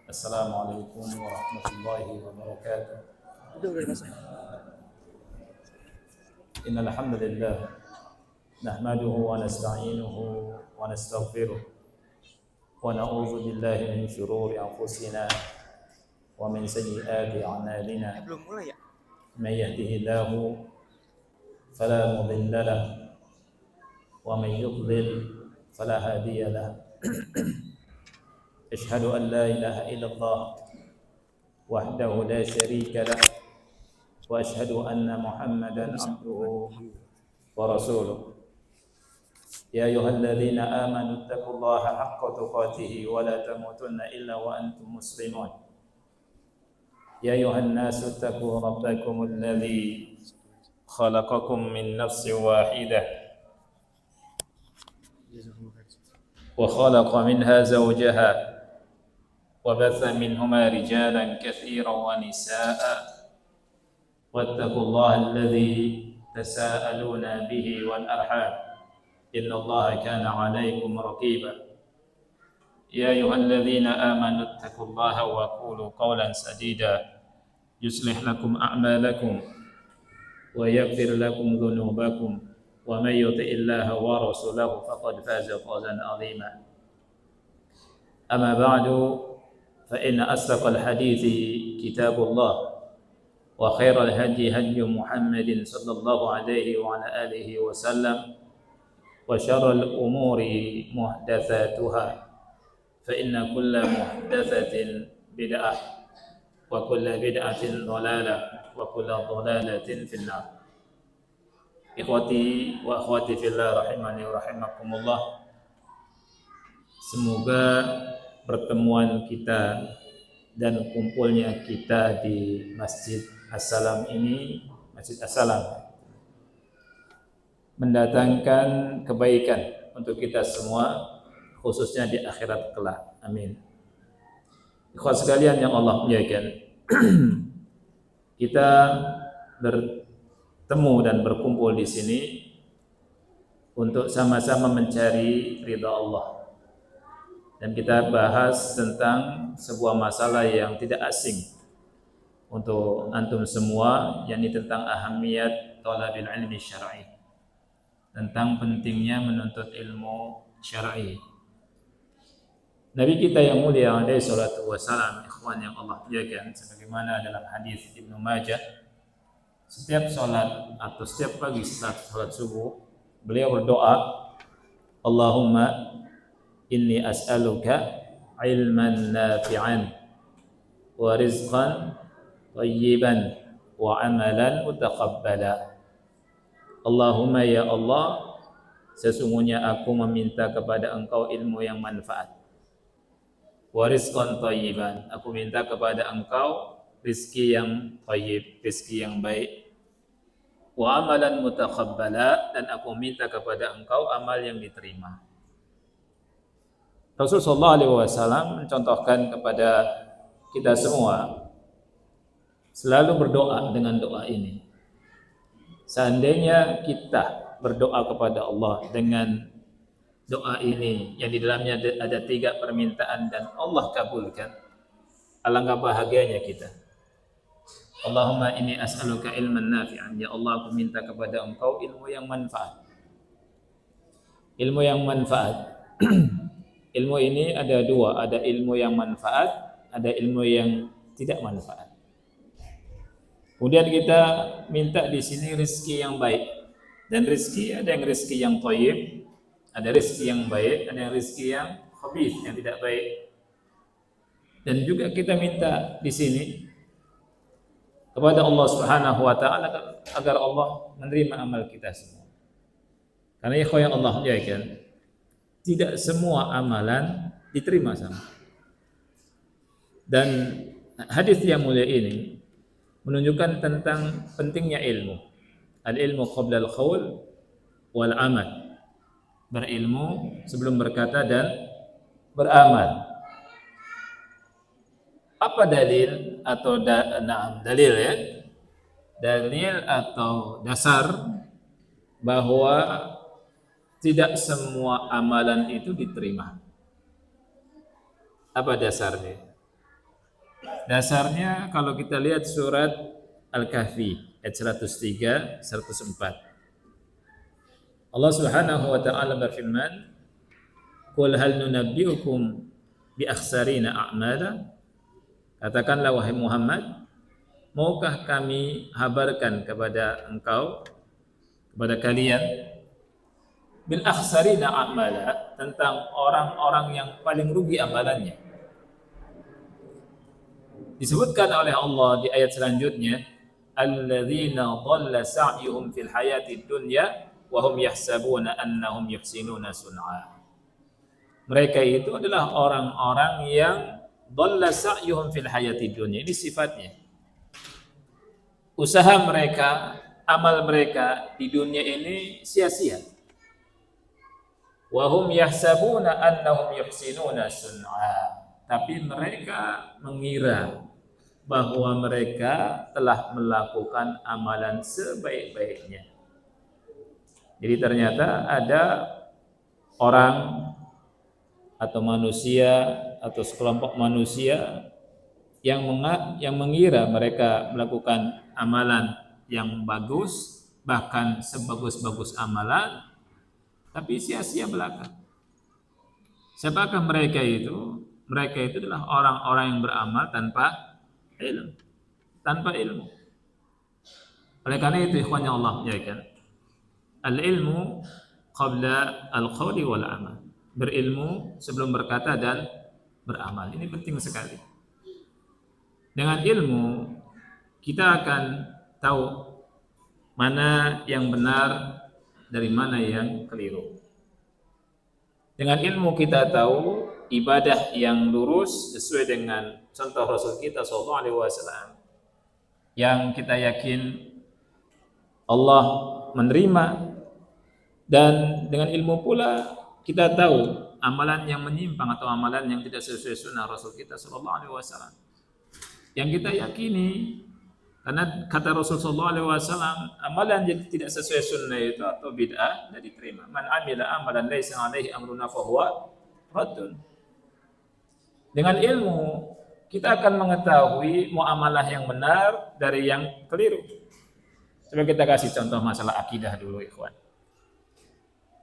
Assalamualaikum warahmatullahi wabarakatuh. Innal hamdalillah nahmaduhu wa nasta'inuhu wa nastaghfiruh wa na'udzu billahi min shururi anfusina wa min sayyiati a'malina. Belum mulai ya? May yahdihillahu fala mudilla lahu wa may yudlil fala hadiya lahu. Asyhadu an la ilaha illallah wahdahu la syarika lah wa asyhadu anna Muhammadan abduhu wa rasuluh. Ya ayyuhalladzina amanu taqullaha haqqa tuqatih wa la tamutunna illa wa antum muslimun. Ya ayyuhan nasu taqu rabbakumul ladzi khalaqakum min nafsin wahidah wa khalaqa minha zawjaha وبث منهما رجالا كثيرا ونساء واتقوا الله الذي تساءلون به والأرحام إن الله كان عليكم رقيبا يا أيها الذين آمنوا اتقوا الله وقولوا قولا سديدا يصلح لكم أعمالكم ويغفر لكم ذنوبكم ومن يطع الله ورسوله فقد فاز فوزا عظيما أما بعد فإن أصدق الحديث كتاب الله وخير الهدي هدي محمد صلى الله عليه وعلى آله وسلم وشر الأمور محدثاتها فإن كل محدثة بدعة وكل بدعة ضلالة وكل ضلالة في النار. Ikhwati wa akhwati fillah rahimani wa rahimakumullah. Semoga pertemuan kita dan kumpulnya kita di Masjid As-Salam ini, Masjid As-Salam, mendatangkan kebaikan untuk kita semua, khususnya di akhirat kelak. Amin. Ikhwan sekalian yang Allah muliakan, kita bertemu dan berkumpul di sini untuk sama-sama mencari ridha Allah. Dan kita bahas tentang sebuah masalah yang tidak asing untuk antum semua, yakni tentang ahamiyat thalabil ilmi syar'i, tentang pentingnya menuntut ilmu syar'i. Nabi kita yang mulia alaihi salatu wassalam, ikhwan yang Allah muliakan, sebagaimana dalam hadis Ibnu Majah, setiap salat atau setiap pagi setelah salat subuh, beliau berdoa, Allahumma inni as'aluka ilman nafi'an wa rizqan thayyiban wa amalan mutaqabbala. Allahumma ya Allah, sesungguhnya aku meminta kepada Engkau ilmu yang manfaat. Wa rizqan thayyiban, aku minta kepada Engkau rizki yang thayyib, rizki yang baik. Wa amalan mutaqabbala, dan aku minta kepada Engkau amal yang diterima. Rasulullah SAW mencontohkan kepada kita semua selalu berdoa dengan doa ini. Seandainya kita berdoa kepada Allah dengan doa ini yang di dalamnya ada 3 permintaan dan Allah kabulkan, alangkah bahagianya kita. Allahumma inni as'aluka ilman nafi'an, ya Allah, aku minta kepada Engkau ilmu yang manfaat. Ilmu yang manfaat. Ilmu ini ada 2, ada ilmu yang manfaat, ada ilmu yang tidak manfaat. Kemudian kita minta di sini rezeki yang baik. Dan rezeki, ada yang rezeki yang thayyib, ada rezeki yang baik, ada yang rezeki yang khabith, yang tidak baik. Dan juga kita minta di sini kepada Allah Subhanahu wa taala agar Allah menerima amal kita semua. Karena ikhwan yang Allah muliakan, tidak semua amalan diterima sama. Dan hadis yang mulia ini menunjukkan tentang pentingnya ilmu. Al-ilmu qabla al-qaul wal amal. Berilmu sebelum berkata dan beramal. Apa dalil atau dalil ya? Dalil atau dasar bahwa tidak semua amalan itu diterima. Apa dasarnya? Dasarnya kalau kita lihat surat Al-Kahfi ayat 103, 104. Allah Subhanahu wa taala berfirman, "Qul hal nunabbiukum bi akhsarina a'mala?" Katakanlah wahai Muhammad, maukah kami habarkan kepada engkau, kepada kalian, bil akhsarina a'mala, tentang orang-orang yang paling rugi amalannya. Disebutkan oleh Allah di ayat selanjutnya, alladzina dhalla sa'yuhum fil hayatid dunya wa hum yahsabuna annahum yuhsinuna sun'a. Mereka itu adalah orang-orang yang dhalla sa'yuhum fil hayatid dunya. Ini sifatnya. Usaha mereka, amal mereka di dunia ini sia-sia. Wa hum yahsabuna annahum yuhsinuna sun'a. Tapi mereka mengira bahwa mereka telah melakukan amalan sebaik-baiknya. Jadi ternyata ada orang atau manusia atau sekelompok manusia yang mengira mereka melakukan amalan yang bagus, bahkan sebagus-bagus amalan, tapi sia-sia belaka. Siapakah mereka itu? Mereka itu adalah orang-orang yang beramal tanpa ilmu. Tanpa ilmu. Oleh karena itu, ikhwanya Allah, ya kan? Al-ilmu qabla al-qawli wal amal. Berilmu sebelum berkata dan beramal. Ini penting sekali. Dengan ilmu, kita akan tahu mana yang benar dari mana yang keliru. Dengan ilmu kita tahu ibadah yang lurus sesuai dengan contoh Rasul kita sallallahu alaihi wasallam yang kita yakin Allah menerima, dan dengan ilmu pula kita tahu amalan yang menyimpang atau amalan yang tidak sesuai sunnah Rasul kita sallallahu alaihi wasallam yang kita yakini, karena kata Rasul sallallahu alaihi wasallam, amalan yang tidak sesuai sunnah itu atau bid'ah tidak diterima. Man amila amalan laisa alaihi amruna fahuwa raddun. Dengan ilmu kita akan mengetahui muamalah yang benar dari yang keliru. Coba kita kasih contoh masalah akidah dulu, ikhwan.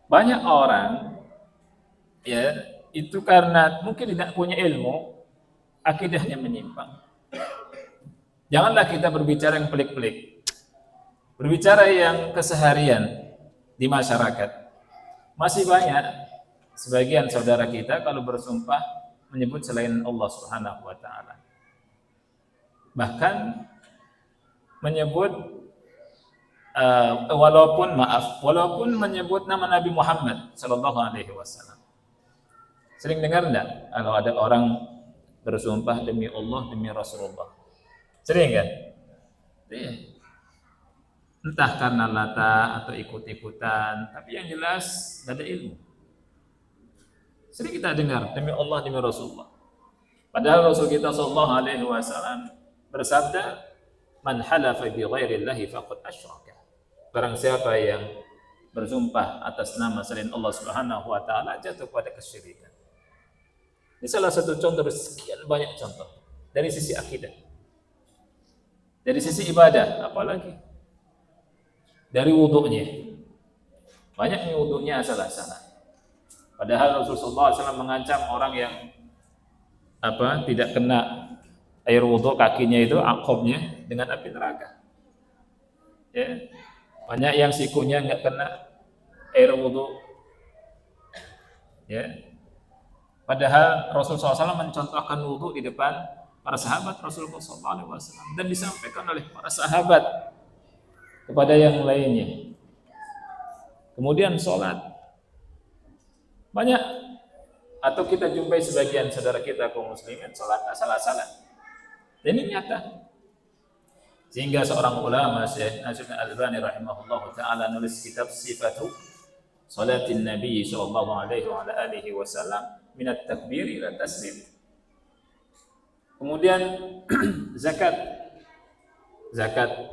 Banyak orang ya itu karena mungkin tidak punya ilmu, akidahnya menyimpang. Janganlah kita berbicara yang pelik-pelik. Berbicara yang keseharian di masyarakat. Masih banyak sebagian saudara kita kalau bersumpah menyebut selain Allah Subhanahu wa taala. Bahkan menyebut walaupun menyebut nama Nabi Muhammad sallallahu alaihi wasallam. Sering dengar enggak kalau ada orang bersumpah demi Allah, demi Rasulullah? Sering kan? Iya. Entah karena lata atau ikut-ikutan, tapi yang jelas tidak ada ilmu. Sering kita dengar demi Allah, demi Rasulullah. Padahal Rasul kita sallallahu alaihi wasallam bersabda, "Man halafa bi ghairillahi faqad asyraka." Barang siapa yang bersumpah atas nama selain Allah Subhanahu wa taala jatuh pada kesyirikan. Ini salah satu contoh dari sekian banyak contoh dari sisi akidah. Dari sisi ibadah, apalagi dari wudunya. Banyak yang wudunya asal-asalan. Padahal Rasulullah SAW mengancam orang yang tidak kena air wudu kakinya itu, aqobnya, dengan api neraka. Ya. Banyak yang sikunya enggak kena air wudu. Ya. Padahal Rasulullah SAW mencontohkan wudu di depan para sahabat Rasulullah SAW dan disampaikan oleh para sahabat kepada yang lainnya. Kemudian sholat. Banyak atau kita jumpai sebagian saudara kita kaum muslimin sholat asal-asalan. Dan ini nyata. Sehingga seorang ulama Syekh Nasruddin Al-Albani rahimahullahu taala nulis kitab Sifatu Salatin Nabi sallallahu alaihi wa alihi wasallam min at-takbir ila taslim. Kemudian zakat,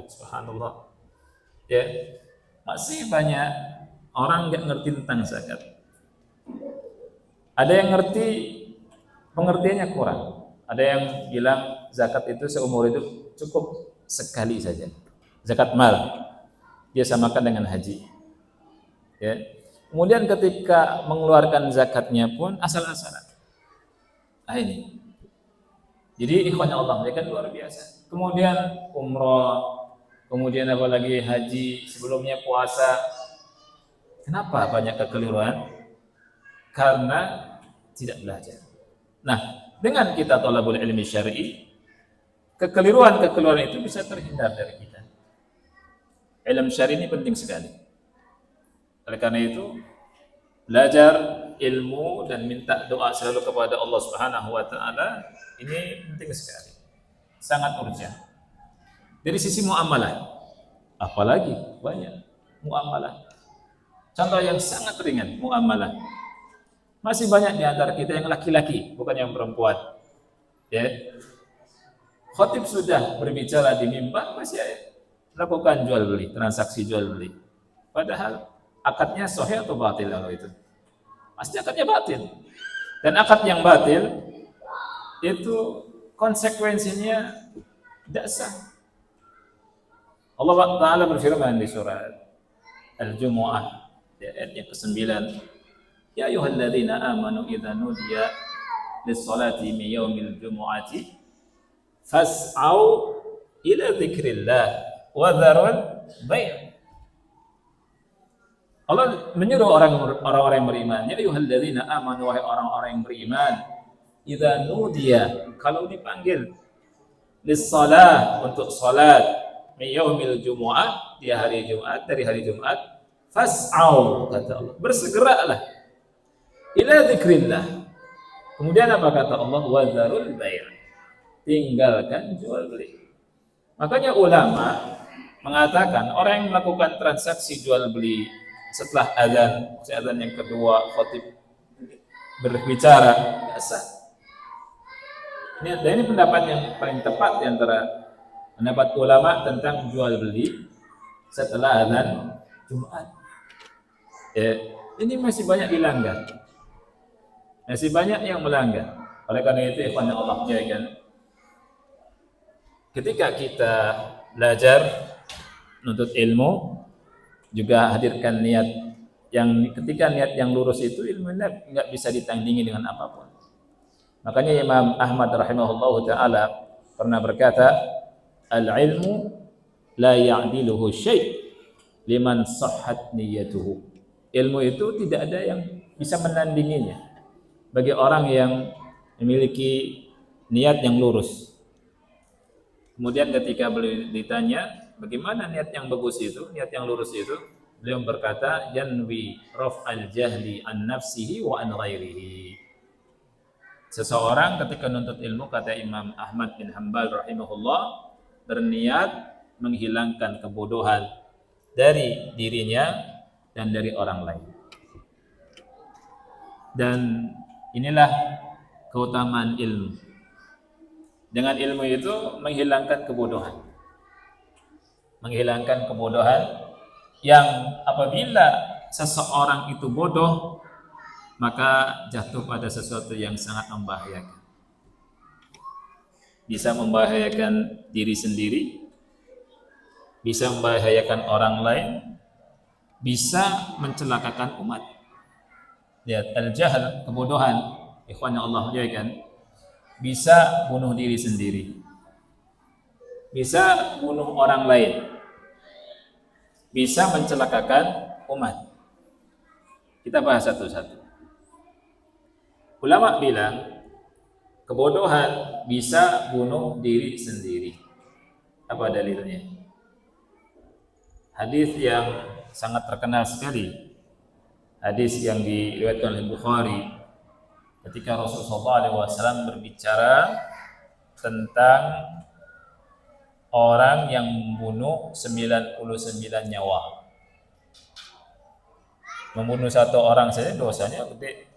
subhanallah. Ya, masih banyak orang enggak ngerti tentang zakat. Ada yang ngerti, pengertiannya kurang. Ada yang bilang zakat itu seumur hidup cukup sekali saja. Zakat mal dia samakan dengan haji. Ya. Kemudian ketika mengeluarkan zakatnya pun asal-asalan. Nah ini. Jadi ikhwan Allah mereka luar biasa. Kemudian umroh, kemudian apalagi haji, sebelumnya puasa. Kenapa banyak kekeliruan? Karena tidak belajar. Nah, dengan kita thalabul ilmi syar'i, kekeliruan-kekeliruan itu bisa terhindar dari kita. Ilmu syar'i ini penting sekali. Oleh karena itu, belajar ilmu dan minta doa selalu kepada Allah Subhanahu wa taala ini penting sekali. Sangat urgent. Dari sisi muamalah, apalagi banyak muamalah. Contoh yang sangat ringan, muamalah. Masih banyak di antara kita yang laki-laki, bukan yang perempuan. Ya. Khatib sudah berbicara di mimbar, masih lakukan jual beli, transaksi jual beli. Padahal akadnya sahih atau batil kalau itu? Pasti akadnya batil. Dan akad yang batil itu konsekuensinya tidak sah. Allah Ta'ala berfirman di surat Al-Jumu'ah ayat yang ke-9, ya ayyuhalladzina amanu idza nudiya lis-salati min yaumil jumu'ati fas'au ila dzikrillah wa dzarul bai'. Allah menyuruh orang-orang yang beriman, ya ayyuhalladzina amanu, wahai orang-orang yang beriman, idza nudiya, kalau dipanggil, lis-salah, untuk salat, min yaumil jumu'ah, di hari Jumat, dari hari Jumat, fas'au, kata Allah, bersegeralah ila dzikrillah. Kemudian apa kata Allah? Wa dzarul bai', tinggalkan jual beli. Makanya ulama mengatakan orang yang melakukan transaksi jual beli setelah azan yang kedua khatib berbicara biasa. Ini pendapat yang paling tepat di antara pendapat ulama tentang jual beli setelah azan Jumat. Ya, ini masih banyak dilanggar. Masih banyak yang melanggar. Oleh karena itu, ikhwan Allah jadikan, ketika kita belajar menuntut ilmu, juga hadirkan niat yang, ketika niat yang lurus itu, ilmunya nggak bisa ditandingi dengan apapun. Makanya Imam Ahmad rahimahullahu taala pernah berkata, al-ilmu la ya'diluhu syai' liman sahhat niyyatuhu. Ilmu itu tidak ada yang bisa menandinginya bagi orang yang memiliki niat yang lurus. Kemudian ketika beliau ditanya, bagaimana niat yang bagus itu, niat yang lurus itu, beliau berkata, yanwi raf'al jahli an nafsihi wa an ghairihi. Seseorang ketika menuntut ilmu, kata Imam Ahmad bin Hanbal rahimahullah, berniat menghilangkan kebodohan dari dirinya dan dari orang lain. Dan inilah keutamaan ilmu. Dengan ilmu itu menghilangkan kebodohan. Menghilangkan kebodohan yang apabila seseorang itu bodoh, maka jatuh pada sesuatu yang sangat membahayakan. Bisa membahayakan diri sendiri, bisa membahayakan orang lain, bisa mencelakakan umat. Lihat, al-jahl, kebodohan, ikhwan Allah muliakan, bisa bunuh diri sendiri, bisa bunuh orang lain, bisa mencelakakan umat. Kita bahas satu-satu. Ulama bilang kebodohan bisa bunuh diri sendiri. Apa dalilnya? Hadis yang sangat terkenal sekali, hadis yang diriwayatkan oleh Bukhari, ketika Rasulullah SAW berbicara tentang orang yang membunuh 99 nyawa. Membunuh satu orang saja dosanya gede.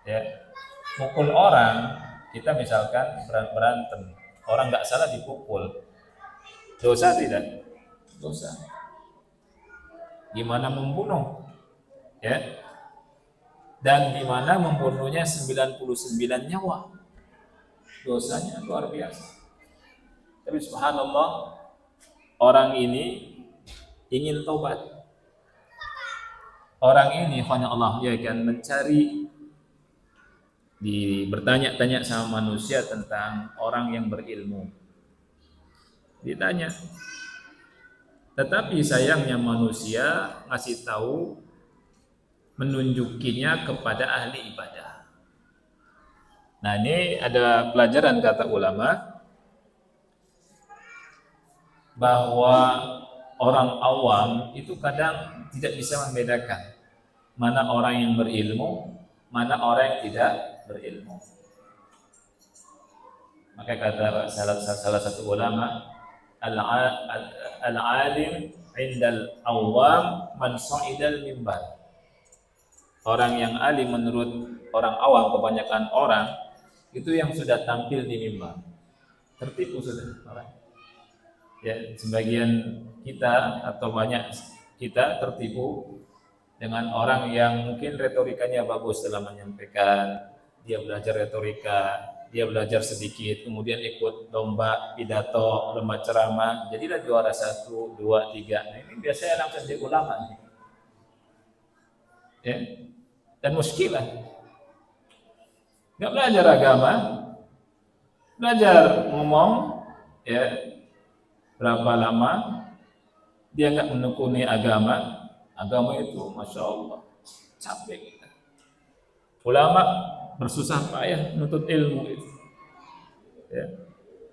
Ya. Pukul orang, kita misalkan berantem, orang nggak salah dipukul, dosa tidak? Dosa. Gimana membunuh? Ya. Dan gimana membunuhnya 99 nyawa? dosanya luar biasa. Tapi subhanallah, orang ini ingin taubat. Orang ini hanya Allah ya kan mencari bertanya-tanya sama manusia tentang orang yang berilmu. Ditanya. Tetapi sayangnya manusia ngasih tahu menunjukinya kepada ahli ibadah. Nah, ini ada pelajaran kata ulama bahwa orang awam itu kadang tidak bisa membedakan mana orang yang berilmu, mana orang yang tidak berilmu. Maka kata salah satu ulama, al-alim indal awam man sa'idal mimbar. Orang yang alim menurut orang awam, kebanyakan orang itu yang sudah tampil di mimbar. Tertipu sudah orang. Ya, sebagian kita atau banyak kita tertipu dengan orang yang mungkin retorikanya bagus dalam menyampaikan. Dia belajar retorika, dia belajar sedikit, kemudian ikut lomba pidato, lomba ceramah, jadilah juara 1, 2, 3. Nah, ini biasanya langsung jadi ulama nih. Ya. Dan muskilah. Nggak belajar agama, belajar ngomong, ya berapa lama dia nggak menekuni agama itu, masya Allah, capek kita. Ulama bersusah payah menuntut ilmu itu. Ya.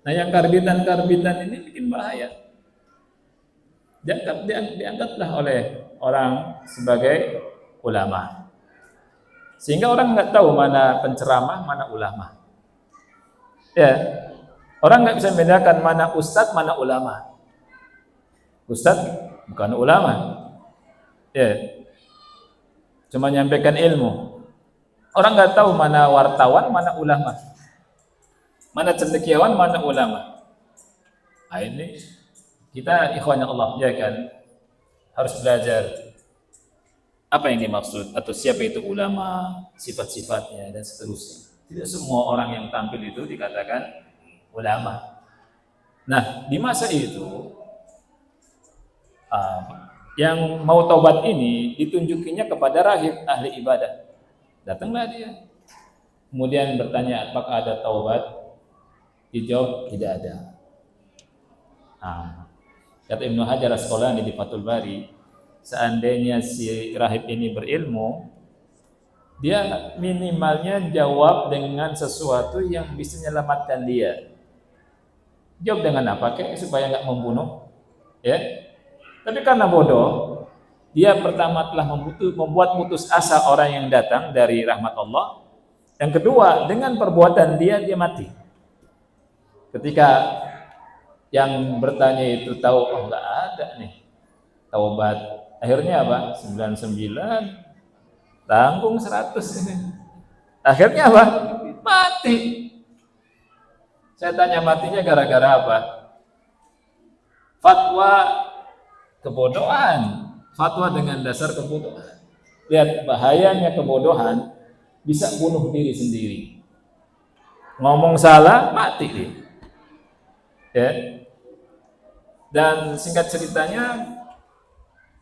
Nah, yang karbitan ini bikin bahaya. Diangkatlah oleh orang sebagai ulama. Sehingga orang nggak tahu mana penceramah, mana ulama. Ya, orang nggak bisa membedakan mana ustadz, mana ulama. Ustadz bukan ulama. Ya, cuma nyampaikan ilmu. Orang nggak tahu mana wartawan, mana ulama, mana cendekiawan, mana ulama. Nah, ini kita ikhwan Allah ya kan harus belajar apa yang dimaksud atau siapa itu ulama, sifat-sifatnya dan seterusnya. Tidak semua orang yang tampil itu dikatakan ulama. Nah, di masa itu yang mau taubat ini ditunjukinya kepada rahib ahli ibadah. Datanglah dia. Kemudian bertanya, apakah ada taubat? Dijawab, tidak ada. Kata Ibnu Hajar Asqalani di Fathul Bari, seandainya si rahib ini berilmu, dia minimalnya jawab dengan sesuatu yang bisa menyelamatkan dia. Jawab dengan apa? Supaya nggak membunuh, ya. Tapi karena bodoh, dia pertama telah membuat putus asa orang yang datang dari rahmat Allah. Yang kedua, dengan perbuatan dia mati. Ketika yang bertanya itu tahu, oh nggak ada nih taubat. Akhirnya apa? 99 tanggung 100 ini. Akhirnya apa? Mati. Saya tanya matinya gara-gara apa? Fatwa kebodohan. Fatwa dengan dasar kebodohan. Lihat bahayanya kebodohan, bisa bunuh diri sendiri. Ngomong salah, mati dia. Ya. Dan singkat ceritanya,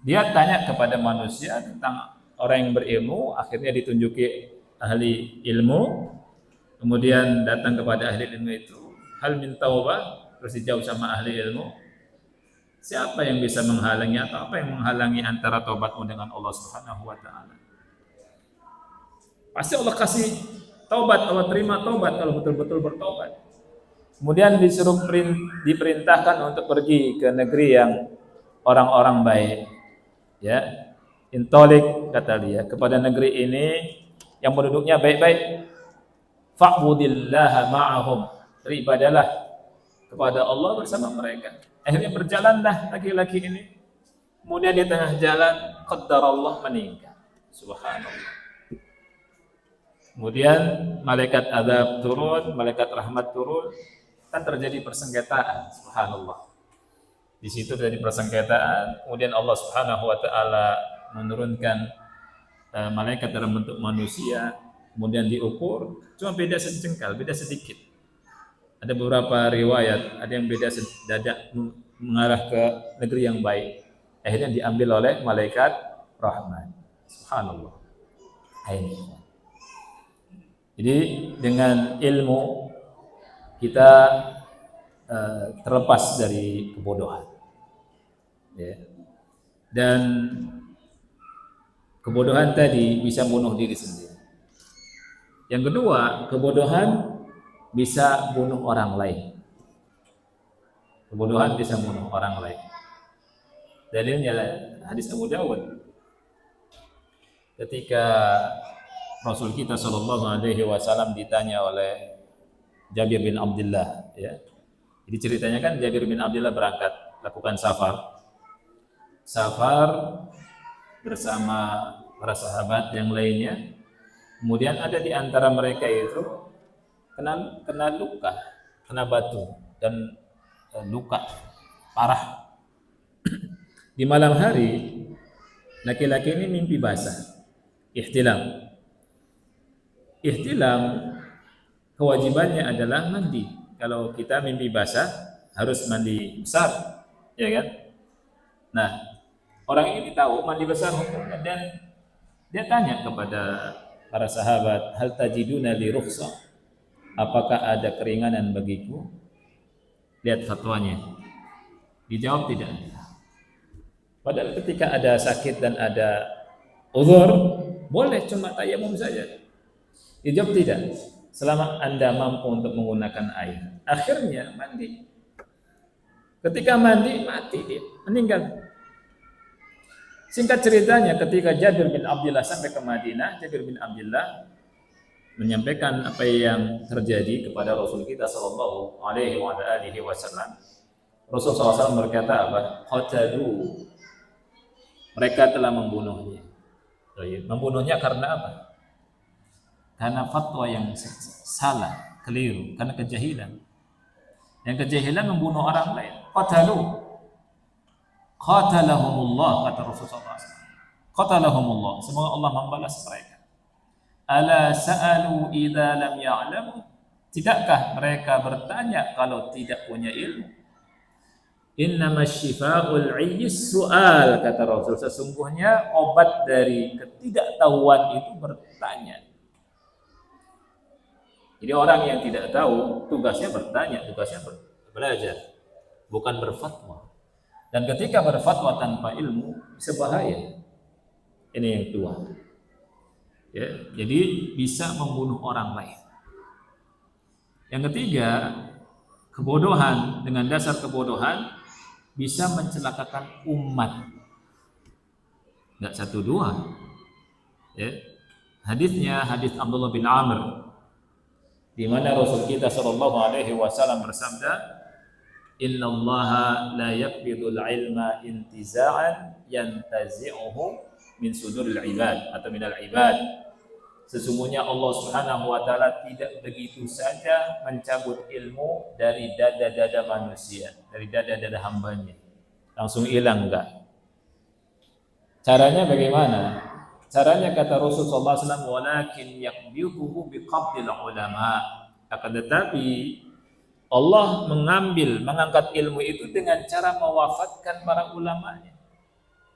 dia tanya kepada manusia tentang orang yang berilmu, akhirnya ditunjuki ahli ilmu, kemudian datang kepada ahli ilmu itu, hal min taubah, terus dijawab sama ahli ilmu, siapa yang bisa menghalangi atau apa yang menghalangi antara taubatmu dengan Allah Subhanahu wa taala? Pasti Allah kasih taubat, Allah terima taubat kalau betul-betul bertobat. Kemudian diperintahkan untuk pergi ke negeri yang orang-orang baik. Ya, intolik kata dia kepada negeri ini yang penduduknya baik-baik. Fa'budillaha ma'ahum, beribadalah kepada Allah bersama mereka. Akhirnya berjalanlah laki-laki ini. Kemudian di tengah jalan qaddarallah meninggal. Subhanallah. Kemudian malaikat azab turun, malaikat rahmat turun, kan terjadi persengketaan. Subhanallah. Di situ terjadi persengketaan, kemudian Allah Subhanahu wa taala menurunkan malaikat dalam bentuk manusia, kemudian diukur, cuma beda sejengkal, beda sedikit. Ada beberapa riwayat, ada yang beda sedadak mengarah ke negeri yang baik. Akhirnya diambil oleh malaikat rahmat. Subhanallah. Ini. Jadi dengan ilmu kita terlepas dari kebodohan. Ya. Dan kebodohan tadi bisa bunuh diri sendiri. Yang kedua, kebodohan bisa bunuh orang lain. Kebodohan bisa bunuh orang lain. Dalilnya hadis Abu Dawud. Ketika Rasul kita Shallallahu Alaihi Wasallam ditanya oleh Jabir bin Abdullah, ya. Jadi ceritanya kan Jabir bin Abdullah berangkat lakukan safar bersama para sahabat yang lainnya. Kemudian ada di antara mereka itu kena luka, kena batu dan luka parah. Di malam hari laki-laki ini mimpi basah, ihtilam. Ihtilam kewajibannya adalah mandi. Kalau kita mimpi basah harus mandi besar, ya kan? Nah, orang ini tahu mandi besar hukumnya dan dia tanya kepada para sahabat, hal tajiduna li rukhsah? Apakah ada keringanan bagiku? Lihat fatwanya. Dijawab tidak ada. Padahal ketika ada sakit dan ada uzur, boleh cuma tayamum saja. Dijawab tidak. Selama Anda mampu untuk menggunakan air. Akhirnya mandi. Ketika mandi, mati dia, meninggal. Singkat ceritanya, ketika Jabir bin Abdullah sampai ke Madinah, Jabir bin Abdullah menyampaikan apa yang terjadi kepada Rasul kita Shallallahu Alaihi Wasallam. Rasul SAW berkata apa? Qatalu. Mereka telah membunuhnya. Membunuhnya karena apa? Karena fatwa yang salah, keliru, karena kejahilan. Yang kejahilan membunuh orang lain. Qatalu. Qatalahumullah, kata Rasulullah SAW. Qatalahumullah. Semoga Allah membalas mereka. Ala sa'alu idza lam ya'lamu. Tidakkah mereka bertanya kalau tidak punya ilmu? Innamasy-syifa'ul 'iyyis su'al, kata Rasul. Sesungguhnya obat dari ketidaktahuan itu bertanya. Jadi orang yang tidak tahu tugasnya bertanya, tugasnya belajar, bukan berfatwa. Dan ketika berfatwa tanpa ilmu bisa bahaya. Ini yang kedua. Ya, jadi bisa membunuh orang lain. Yang ketiga, kebodohan dengan dasar kebodohan bisa mencelakakan umat. Enggak satu dua. Ya. Hadisnya hadis Abdullah bin Amr di mana Rasul kita sallallahu alaihi wasallam bersabda, "Innallaha la yaqbidul ilma intiza'an yantazi'uhu min suduril ibad atau minal ibad." Sesungguhnya Allah Subhanahu wa taala tidak begitu saja mencabut ilmu dari dada-dada manusia, dari dada-dada hambanya. Langsung hilang enggak? Caranya bagaimana? Caranya kata Rasulullah SAW, walakin yaqbiduhu biqabdil ulama. Akan tetapi Allah mengangkat ilmu itu dengan cara mewafatkan para ulamanya.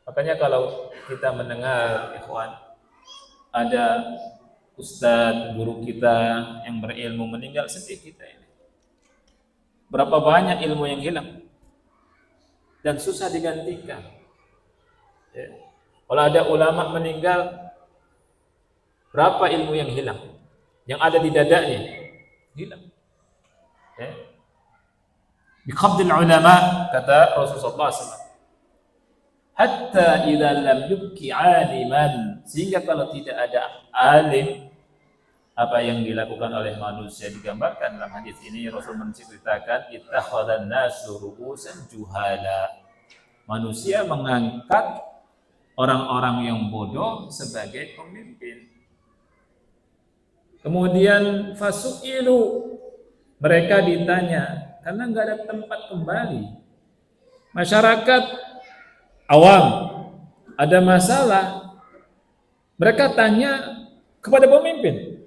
Makanya kalau kita mendengar ikhwan, ada ustadz, guru kita yang berilmu meninggal, sedih kita ini. Berapa banyak ilmu yang hilang dan susah digantikan. Ya. Kalau ada ulama meninggal, berapa ilmu yang hilang? Yang ada di dadanya hilang. Ya. Biqabdil ulama, kata Rasulullah SAW. Hatta idza lam yubki 'aliman, sehingga kalau tidak ada alim, apa yang dilakukan oleh manusia digambarkan dalam hadis ini. Rasul menceritakan ittakhadhan nasu ru'usan juhala. Manusia mengangkat orang-orang yang bodoh sebagai pemimpin. Kemudian fasu'ilu, mereka ditanya karena enggak ada tempat kembali. Masyarakat awam ada masalah, mereka tanya kepada pemimpin.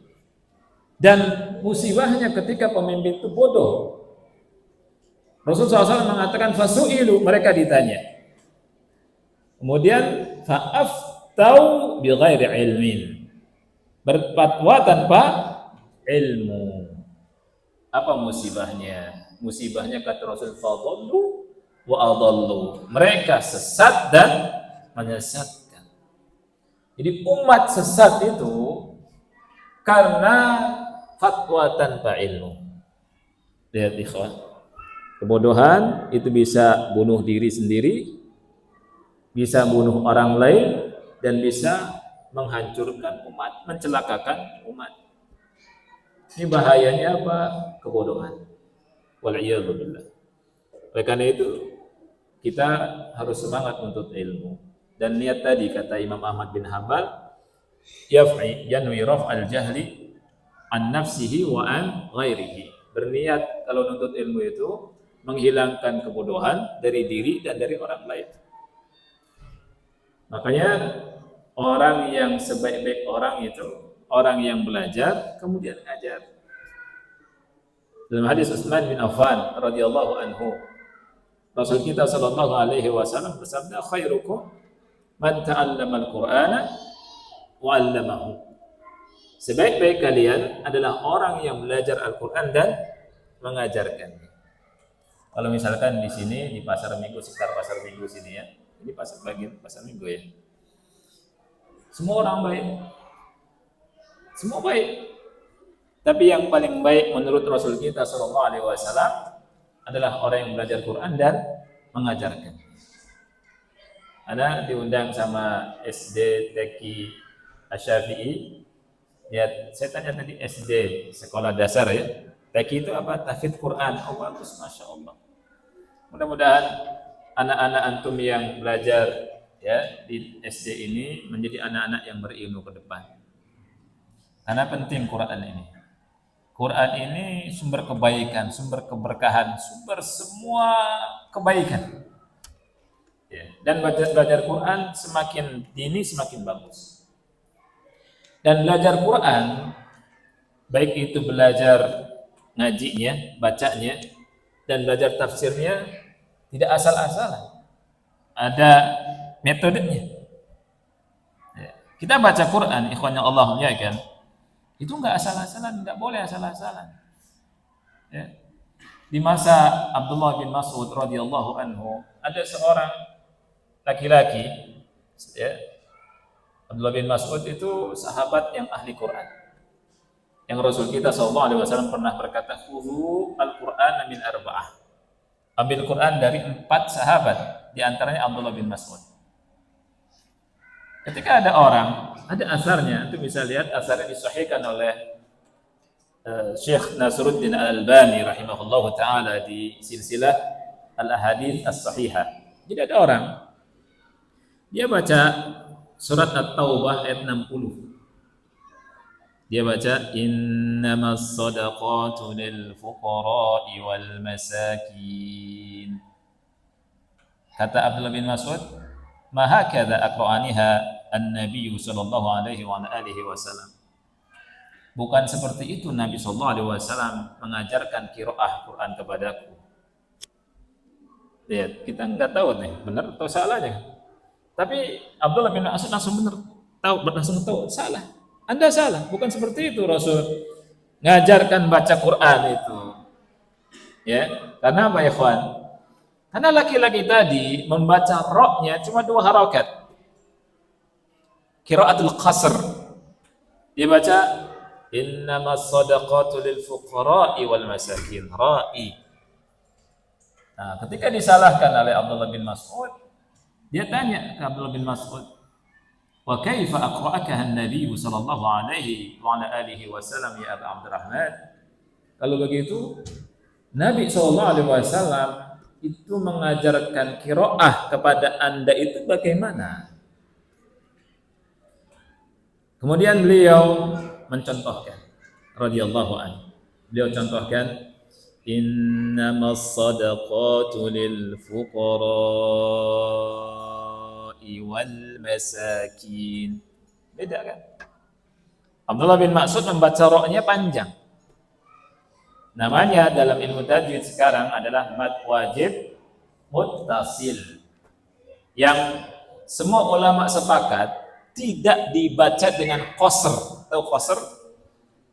Dan musibahnya ketika pemimpin itu bodoh. Rasulullah SAW mengatakan fasu'ilu, mereka ditanya. Kemudian fa'aftau bi ghairi ilmin. Berfatwa tanpa ilmu. Apa musibahnya? Musibahnya kata Rasul fadallu wa adallu. Mereka sesat dan menyesatkan. Jadi umat sesat itu karena fatwa tanpa ilmu. Lihat ikhwan. Kebodohan itu bisa bunuh diri sendiri, bisa bunuh orang lain, dan bisa menghancurkan umat, mencelakakan umat. Ini bahayanya apa? Kebodohan. Wal'iyadzubillah. Oleh karena itu, kita harus semangat untuk ilmu. Dan niat tadi, kata Imam Ahmad bin Hanbal, yanwi raf'al jahli an nafsihi wa an ghairihi. Berniat kalau nuntut ilmu itu menghilangkan kebodohan dari diri dan dari orang lain. Makanya orang yang sebaik-baik orang itu orang yang belajar kemudian ngajar. Dalam hadis Utsman bin Affan radhiyallahu anhu, Rasul kita sallallahu alaihi wasallam bersabda, khairukum man ta'allama al-Qur'ana wa 'allamahu. Sebaik-baik kalian adalah orang yang belajar Al-Qur'an dan mengajarkannya. Kalau misalkan di sini di pasar Minggu, sekitar pasar Minggu sini ya, ini pasar Minggu ya. Semua orang baik. Semua baik. Tapi yang paling baik menurut Rasul kita sallallahu alaihi wasallam adalah orang yang belajar Quran dan mengajarkan. Ana diundang sama SD TQ Asy-Syafi'i. Ya, saya tanya tadi SD, sekolah dasar ya. TQ itu apa? Tahfidz Quran. Oh bagus, Masya Allah. Mudah-mudahan anak-anak antum yang belajar ya di SD ini menjadi anak-anak yang berilmu ke depan. Karena penting Quran ini. Quran ini sumber kebaikan, sumber keberkahan, sumber semua kebaikan. Ya. Dan belajar Quran semakin dini semakin bagus. Dan belajar Quran, baik itu belajar ngajinya, bacanya, dan belajar tafsirnya, tidak asal-asalan. Ada metodenya. Ya. Kita baca Quran, ikhwan yang Allah muliakan, itu enggak asal-asalan, enggak boleh asal-asalan. Ya. Di masa Abdullah bin Mas'ud radhiyallahu anhu, ada seorang laki-laki, ya, Abdullah bin Mas'ud itu sahabat yang ahli Quran. Yang Rasul kita SAW pernah berkata, "Khudhu al-Qur'ana min arba'ah." Ambil Quran dari 4 sahabat, di antaranya Abdullah bin Mas'ud. Ketika ada orang, ada asarnya, itu bisa lihat asarnya disahihkan oleh Syekh Nasruddin Al-Albani rahimahullahu taala di silsilah Al-Ahadits As-Sahihah. Jadi ada orang, dia baca surat At-Taubah ayat 60. Dia baca innamas shadaqatu lil fuqara'i wal masakin. Kata Abdullah bin Mas'ud, "Ma hakadha aqra'aniha an-nabiy sallallahu alaihi wa alihi wasallam." Bukan seperti itu Nabi sallallahu alaihi wasallam mengajarkan qiraah Quran kepadaku. Lihat, kita enggak tahu nih benar atau salahnya. Tapi Abdullah bin Mas'ud langsung tahu salah. Anda salah, bukan seperti itu Rasul ngajarkan baca Quran itu. Ya, karena apa ya ikhwan? Karena laki-laki tadi membaca ra-nya cuma 2 harakat. Qiraatul qasr. Dia baca innamas shadaqatu lil fuqara'i wal masakin. Ra'i. Nah, ketika disalahkan oleh Abdullah bin Mas'ud, dia tanya ke Abdullah bin Mas'ud, "Wa kaifa aqra'akaha an-nabiy sallallahu alaihi wa ala alihi wasallam ya Abu Abdurrahman?" Kalau begitu, Nabi sallallahu alaihi wasallam itu mengajarkan qiraah kepada Anda itu bagaimana? Kemudian beliau mencontohkan radhiyallahu anhu. Beliau contohkan innamas shadaqatu lil fuqara'i wal masakin. Beda kan? Abdullah bin Mas'ud membaca roknya panjang. Namanya dalam ilmu tajwid sekarang adalah mad wajib muttasil. Yang semua ulama sepakat tidak dibaca dengan qasr. Tahu qasr?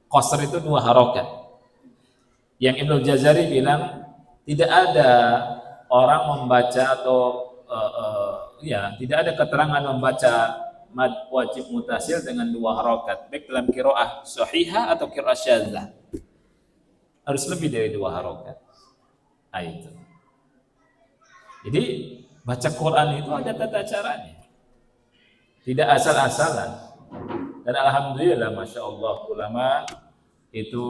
Qasr itu 2 harokat. Yang Ibnu Jazari bilang tidak ada orang membaca atau tidak ada keterangan membaca mad wajib mutasil dengan 2 harokat, baik dalam qiraah sahihah atau qiraah syadzah. Harus lebih dari 2 harokat. Itu. Jadi baca Quran itu ada tata caranya. Tidak asal-asalan. Dan alhamdulillah, masya Allah, ulama itu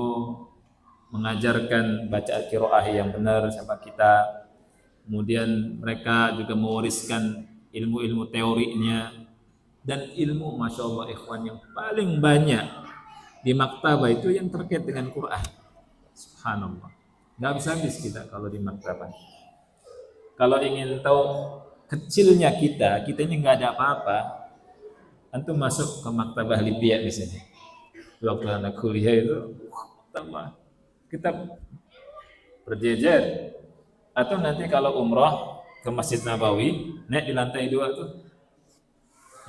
mengajarkan bacaan qiraah yang benar sama kita. Kemudian mereka juga mewariskan ilmu-ilmu teorinya dan ilmu, masya Allah ikhwan, yang paling banyak di maktabah itu yang terkait dengan Quran. Subhanallah, nggak habis-habis kita kalau di maktabah. Kalau ingin tahu kecilnya kita ini nggak ada apa-apa, antum masuk ke maktabah Libya di sini. Waktu anak kuliah itu, tambah kitab berjejer. Atau nanti kalau umrah ke Masjid Nabawi, naik di lantai 2 tuh,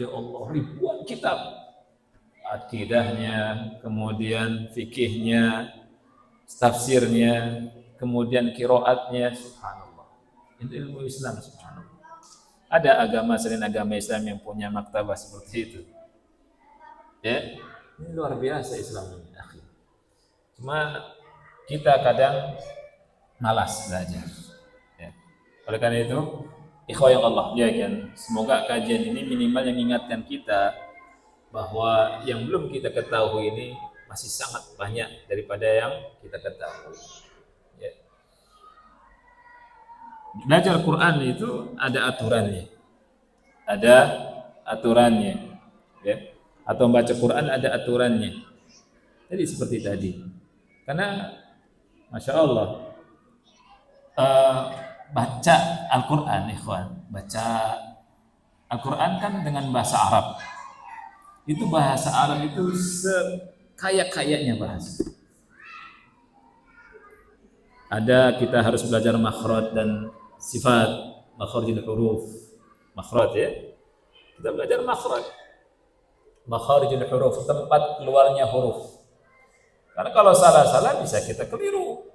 ya Allah, ribuan kitab. Akidahnya, kemudian fikihnya, tafsirnya, kemudian qiraatnya, subhanallah. Itu ilmu Islam, subhanallah. Ada agama selain agama Islam yang punya maktabah seperti itu. Ya, ini luar biasa Islam ini, akhi. Cuma kita kadang malas belajar. Ya. Oleh karena itu, ikhwah yang Allah muliakan, semoga kajian ini minimal yang mengingatkan kita bahwa yang belum kita ketahui ini masih sangat banyak daripada yang kita ketahui. Ya. Belajar Quran itu ada aturannya. Ada aturannya. Ya. Atau membaca Quran ada aturannya. Jadi seperti tadi. Karena masya Allah, baca Al-Quran, ikhwan, baca Al-Quran kan dengan bahasa Arab. Itu bahasa Arab itu sekaya-kayanya bahasa. Ada, kita harus belajar makhraj dan sifat, makhrijul huruf, makhraj ya. Kita belajar makhraj, makhrijul huruf, tempat keluarnya huruf. Karena kalau salah-salah bisa kita keliru.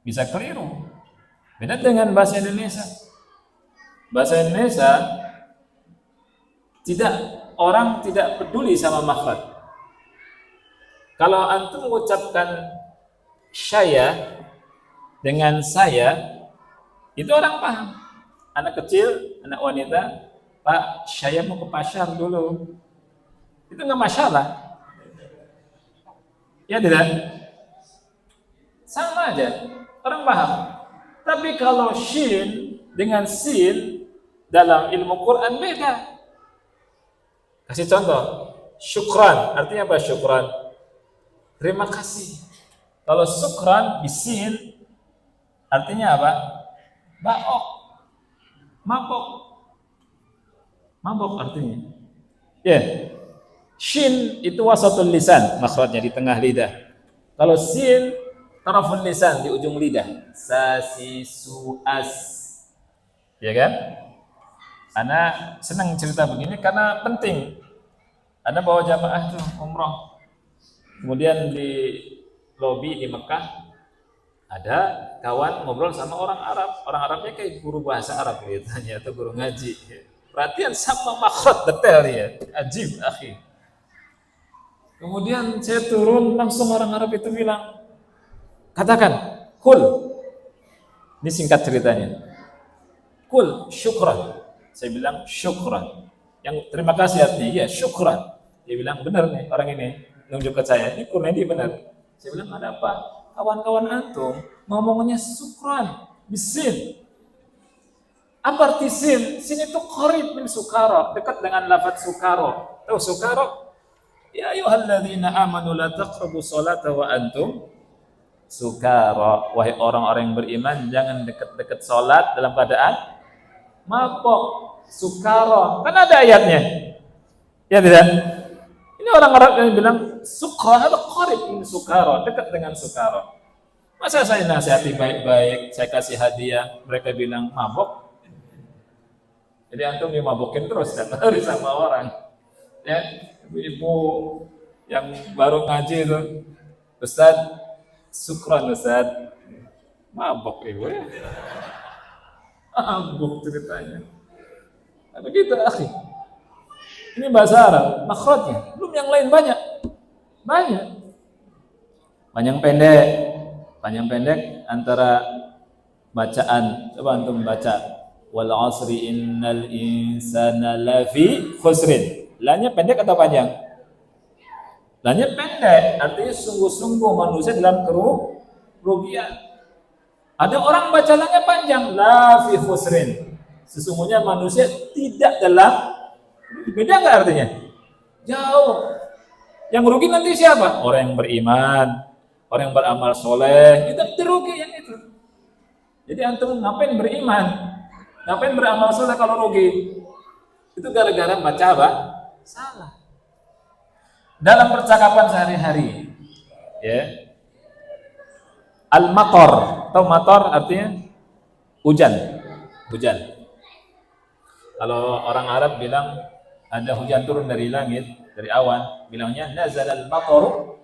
Bisa keliru. Beda dengan bahasa Indonesia. Bahasa Indonesia orang tidak peduli sama makhraj. Kalau antum mengucapkan saya dengan saya, itu orang paham. Anak kecil, anak wanita, Pak, saya mau ke pasar dulu. Itu nggak masalah. Ya tidak? Sama aja, orang paham. Tapi kalau shin dengan sin dalam ilmu Quran beda. Kasih contoh, syukran, artinya apa syukran? Terima kasih. Kalau syukran bisin, artinya apa? Baok, mabok. Mabok artinya. Ya, shin itu wasatul lisan, makhrajnya di tengah lidah. Kalau sin, taraful lisan, di ujung lidah. Sasi suas. Ya kan? Ana senang cerita begini karena penting. Ana bawa jamaah tuh umroh. Kemudian di lobi di Mekah ada kawan ngobrol sama orang Arab. Orang Arabnya kayak guru bahasa Arab katanya atau guru ngaji. Perhatian sama makhraj detail ya. Ajib, akhi. Kemudian saya turun, langsung orang Arab itu bilang, katakan, kul. Ini singkat ceritanya. Kul, syukran. Saya bilang, syukran. Yang terima kasih artinya, ya syukran. Dia bilang, benar nih orang ini. Nunjuk ke saya, ini komedi benar. Saya bilang, ada apa? Kawan-kawan antum ngomongnya syukran, bisin. Apa arti sin? Sin itu qarib min sukara, dekat dengan lafaz sukaro. Tahu sukaro? Ya ayyuhalladzina amanu la taqrabu sholata wa antum sukara. Wahai orang-orang yang beriman, jangan dekat-dekat salat dalam keadaan mabok, sukara. Kan ada ayatnya. Ya tidak? Ini orang Arab yang bilang sukra atau qarib min sukara, dekat dengan sukara. Masa saya nasihati baik-baik, saya kasih hadiah, mereka bilang mabok. Jadi antum dimabokin terus setiap hari sama orang. Ya, ibu-ibu yang baru ngaji itu, Ustaz, sukran Ustaz, mabok ibu ya. Mabok ceritanya. Tapi gitu akhi. Ini bahasa Arab, makhrajnya. Belum yang lain banyak. Banyak. Panjang pendek antara bacaan. Coba antum baca. Wal 'asri innal insana lafi khusrin. Lanya pendek atau panjang? Lanya pendek, artinya sungguh-sungguh manusia dalam kerugian. Ada orang baca lanya panjang, lafi khusrin. Sesungguhnya manusia tidak dalam. Beda nggak artinya? Jauh. Yang rugi nanti siapa? Orang yang beriman, orang yang beramal soleh, itu rugi yang itu. Jadi antum ngapain beriman? Ngapain beramal soleh kalau rugi? Itu gara-gara baca apa? Salah. Dalam percakapan sehari-hari, ya. Al-matar, atau matar artinya hujan. Kalau orang Arab bilang ada hujan turun dari langit, dari awan, bilangnya nazalal mataru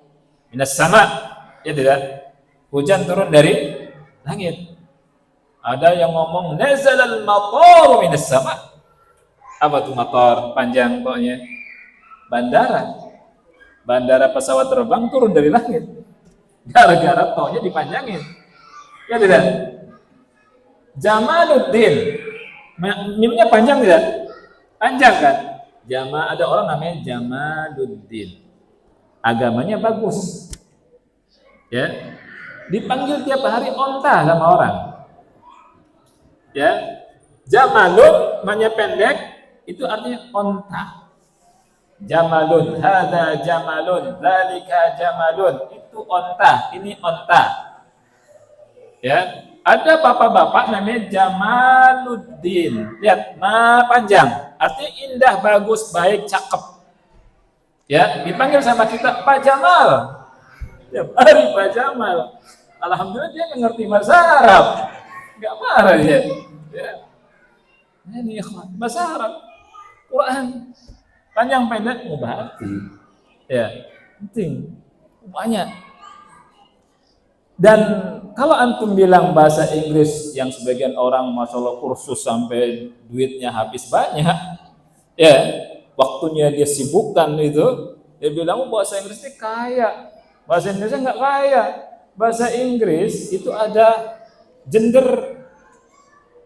minas sama. Ya tidak? Hujan turun dari langit. Ada yang ngomong nazalal mataru minas sama. Apa tuh matar? Panjang pokoknya. Bandara pesawat terbang turun dari langit. Gara-gara tohnya dipanjangin. Ya tidak? Jamaluddin. Mimnya panjang tidak? Panjang kan? Ada orang namanya Jamaluddin. Agamanya bagus. Ya. Dipanggil tiap hari onta sama orang. Ya. Jamalun maknanya pendek, itu artinya onta. Jamalun, hadza jamalun, dzalika jamalun. Itu onta, ini onta. Ya. Ada bapak-bapak namanya Jamaluddin. Lihat, panjang. Artinya indah, bagus, baik, cakep. Ya, dipanggil sama kita Pak Jamal. Ya, hari Pak Jamal. Alhamdulillah dia ngerti bahasa Arab. Enggak marah dia. Ya. Ini ikhwan, bahasa Arab. Quran. Panjang pendek mubah arti. Ya, penting. Banyak. Dan kalau antum bilang bahasa Inggris yang sebagian orang masya Allah kursus sampai duitnya habis banyak, ya waktunya dia sibukkan itu, dia bilang bahasa Inggris ini kaya, bahasa Inggrisnya nggak kaya. Bahasa Inggris itu ada gender,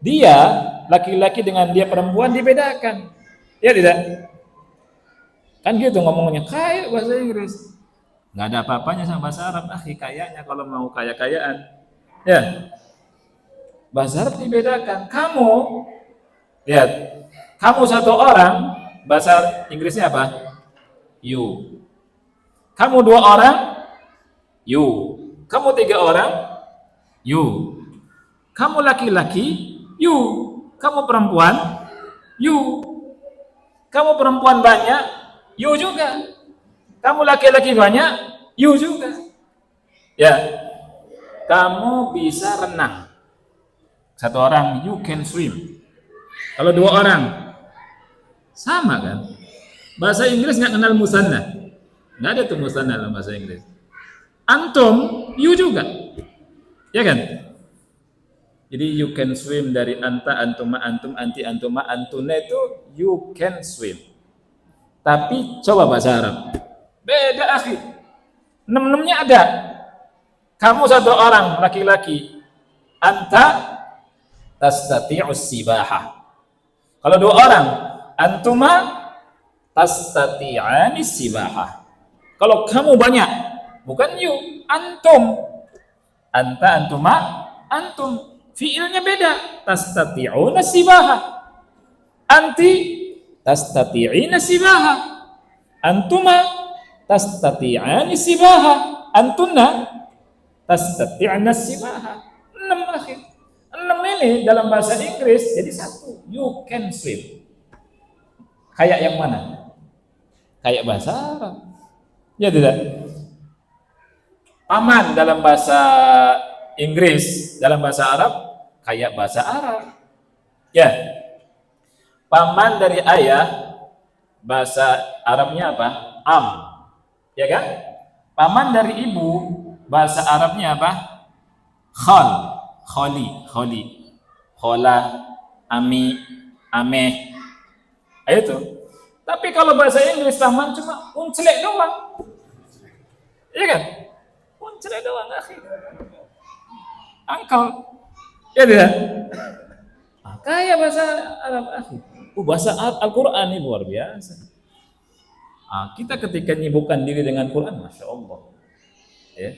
dia laki-laki dengan dia perempuan dibedakan, ya tidak? Kan gitu ngomongnya kaya bahasa Inggris. Nggak ada apa-apanya sama bahasa Arab, kayaknya kalau mau kaya-kayaan. Ya. Bahasa Arab dibedakan. Lihat, kamu satu orang, bahasa Inggrisnya apa? You. Kamu 2 orang, you. Kamu 3 orang, you. Kamu laki-laki, you. Kamu perempuan, you. Kamu perempuan banyak, you juga. Kamu laki-laki banyak, you juga. Ya, kamu bisa renang. 1 orang, you can swim. Kalau 2 orang, sama kan? Bahasa Inggris nggak kenal musanna. Nggak ada tuh musanna dalam bahasa Inggris. Antum, you juga. Ya kan? Jadi you can swim dari anta, antuma, antum, anti, antuma, antuna itu you can swim. Tapi coba bahasa Arab. Beda akhi. 6-6-nya ada. Kamu 1 orang laki-laki. Anta tastati'us sibaha. Kalau 2 orang, antuma tastati'anis sibaha. Kalau kamu banyak, bukan you, antum. Anta, antuma, antum. Fi'ilnya beda. Tastati'unas sibaha. Anti tastati'ina sibaha. Antuma tastati'ani sibaha, antunna tastati'na sibaha. 6 akhir. 6 ini dalam bahasa Inggris jadi 1. You can swim. Kayak yang mana? Kayak bahasa Arab. Ya tidak. Paman dalam bahasa Inggris, dalam bahasa Arab kayak bahasa Arab. Ya, paman dari ayah bahasa Arabnya apa? Am. Ya kan? Paman dari ibu bahasa Arabnya apa? Khal. Khali. Khola, ami, ameh. Ayo tuh. Tapi kalau bahasa Inggris paman cuma uncelek doang. Iya kan? Uncelek doang, akhi. Angkel. Ya tidak? Kayak bahasa Arab, akhi. Bahasa Al-Quran ini luar biasa. Kita ketika menyibukkan diri dengan Quran, Masya Allah. Ya.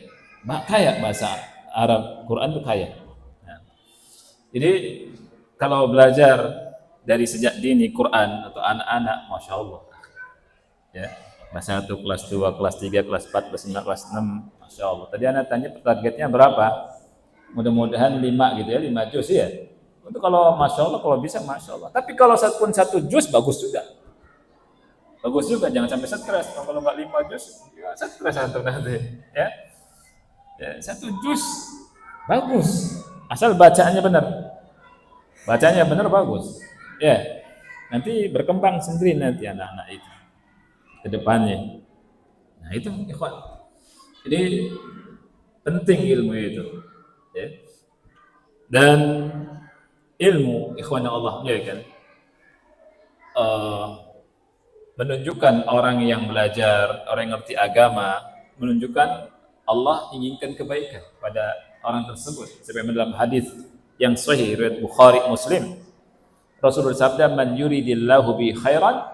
Kaya bahasa Arab, Quran itu kaya. Nah, jadi kalau belajar dari sejak dini Quran atau anak-anak, Masya Allah. Ya. Kelas 1, kelas 2, kelas 3, kelas 4, kelas 5, kelas 6, Masya Allah. Tadi anak tanya targetnya berapa? Mudah-mudahan 5 gitu ya, 5 juz ya. Itu kalau Masya Allah, kalau bisa Masya Allah. Tapi kalau satu juz, bagus juga. Bagus juga, jangan sampai stres. Kalau nggak 5 juz, ya stres antum nanti. Ya, 1 juz bagus. Asal bacaannya benar. Bacanya benar bagus. Ya, nanti berkembang sendiri nanti anak-anak itu ke depannya. Nah itu ikhwan. Jadi penting ilmu itu. Ya. Dan ilmu ikhwan Allah ya kan. Menunjukkan orang yang belajar, orang yang ngerti agama, menunjukkan Allah inginkan kebaikan pada orang tersebut. Sebagaimana dalam hadis yang sahih riwayat Bukhari Muslim, Rasulullah bersabda, "Man yuridillahu bi khairan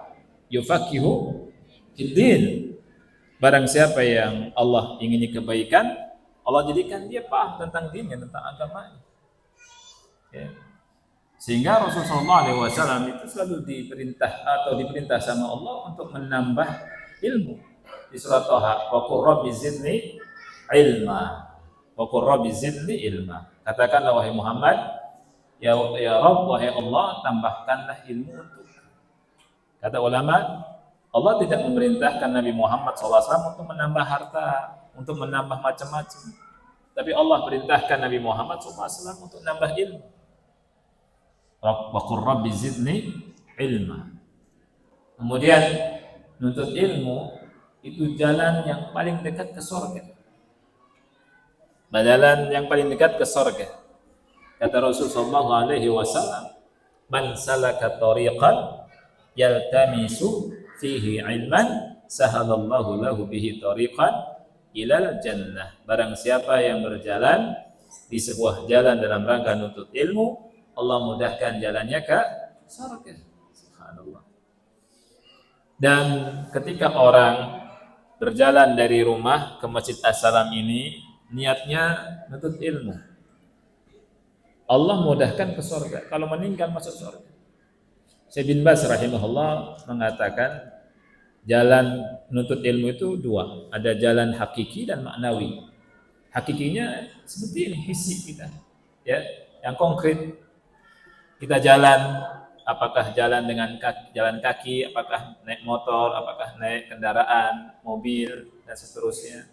yufaqihu fid-din." Barang siapa yang Allah ingini kebaikan, Allah jadikan dia paham tentang dinnya, tentang agamanya. Ya. Sehingga Rasulullah SAW itu selalu diperintah sama Allah untuk menambah ilmu. Di surat Thaha, wa qur rabbi zidni ilma. Wa qur rabbi zidni ilma. Katakanlah wahai Muhammad, ya Rabb, wahai Allah, tambahkanlah ilmu untuk. Kata ulama, Allah tidak memerintahkan Nabi Muhammad SAW untuk menambah harta, untuk menambah macam-macam. Tapi Allah perintahkan Nabi Muhammad SAW untuk menambah ilmu. Wa qur rabbi zidni ilma. Kemudian menuntut ilmu itu jalan yang paling dekat ke surga. Jalan yang paling dekat ke surga. Kata Rasulullah SAW, "Man salaka tariqan yaltamisu fihi ilman, sahalallahu lahu bihi tariqan ilal jannah." Barang siapa yang berjalan di sebuah jalan dalam rangka menuntut ilmu, Allah mudahkan jalannya ke surga. Subhanallah. Dan ketika orang berjalan dari rumah ke Masjid As-Salam ini, niatnya menuntut ilmu, Allah mudahkan ke surga. Kalau meninggal masuk surga. Syekh bin Baz rahimahullah mengatakan jalan menuntut ilmu itu dua. Ada jalan hakiki dan maknawi. Hakikinya seperti ini, hissi kita. Ya, yang konkret. Kita jalan, apakah jalan dengan jalan kaki, apakah naik motor, apakah naik kendaraan, mobil, dan seterusnya.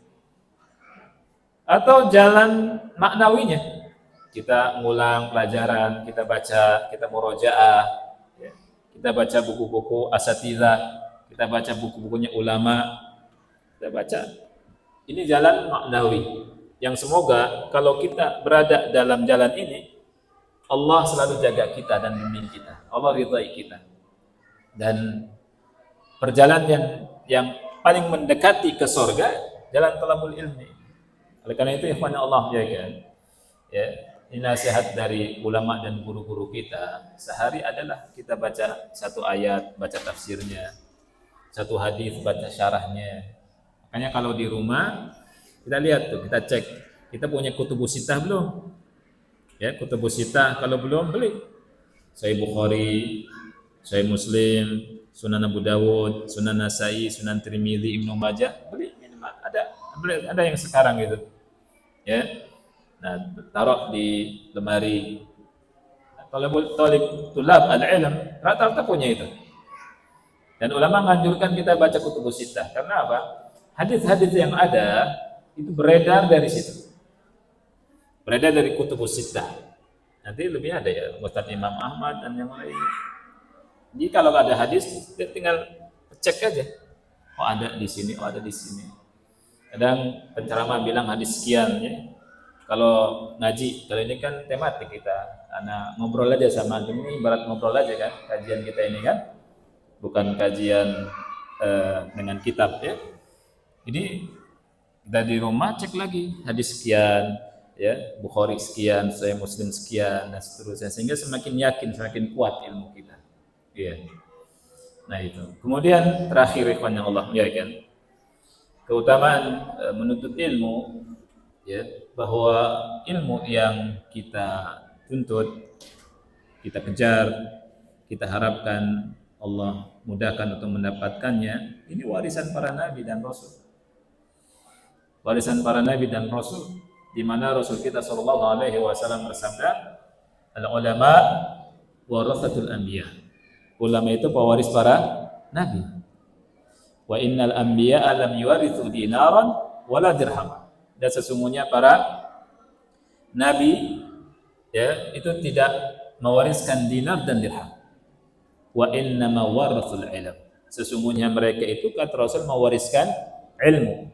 Atau jalan maknawinya, kita ngulang pelajaran, kita baca, kita murojaah, ya. Kita baca buku-buku asatidzah, kita baca buku-bukunya ulama, kita baca. Ini jalan maknawi, yang semoga kalau kita berada dalam jalan ini, Allah selalu jaga kita dan bimbing kita. Allah ridai kita. Dan perjalanan yang paling mendekati ke surga, jalan talabul ilmi. Oleh karena itu, ikhwan Allah ya kan. Ya, ini nasihat dari ulama dan guru-guru kita. Sehari adalah kita baca satu ayat, baca tafsirnya. Satu hadis, baca syarahnya. Makanya kalau di rumah, kita lihat tuh, kita cek. Kita punya kutubus sittah belum? Ya, kutubus sittah, kalau belum beli. Sahih Bukhari, Sahih Muslim, Sunan Abu Dawud, Sunan Nasai, Sunan Tirmidzi, Ibnu Majah, beli minimal ada yang sekarang gitu. Ya. Nah, taruh di lemari. Kalau tulab al-ilm, rata-rata punya itu. Dan ulama menganjurkan kita baca kutubus sittah. Karena apa? Hadis-hadis yang ada itu beredar dari situ. Beredar dari kutubus sittah. Nanti lebih ada ya, Musnad Imam Ahmad dan yang lainnya. Jadi kalau ada hadis, tinggal cek aja. Oh ada di sini, oh ada di sini. Kadang penceramah bilang hadis sekian ya. Kalau ngaji, kalau ini kan tematik kita. Karena ngobrol aja sama antum ini, ibarat ngobrol aja kan, kajian kita ini kan. Bukan kajian dengan kitab ya. Jadi kita di rumah cek lagi hadis sekian, ya Bukhari sekian, Sahih Muslim sekian, dan seterusnya, sehingga semakin yakin, semakin kuat ilmu kita. Iya. Nah itu. Kemudian terakhir ikhwan yang Allah muliakan, keutamaan menuntut ilmu, ya bahwa ilmu yang kita tuntut, kita kejar, kita harapkan Allah mudahkan untuk mendapatkannya, ini warisan para nabi dan rasul. Warisan para nabi dan rasul, di mana Rasul kita sallallahu alaihi wasallam bersabda, al ulama warathatul anbiya. Ulama itu pewaris para nabi. Wa innal anbiya lam yuwarithu dinaran wala dirham. Dan sesungguhnya para nabi ya itu tidak mewariskan dinar dan dirham. Wa innama warathul ilm. Sesungguhnya mereka itu kata Rasul mewariskan ilmu.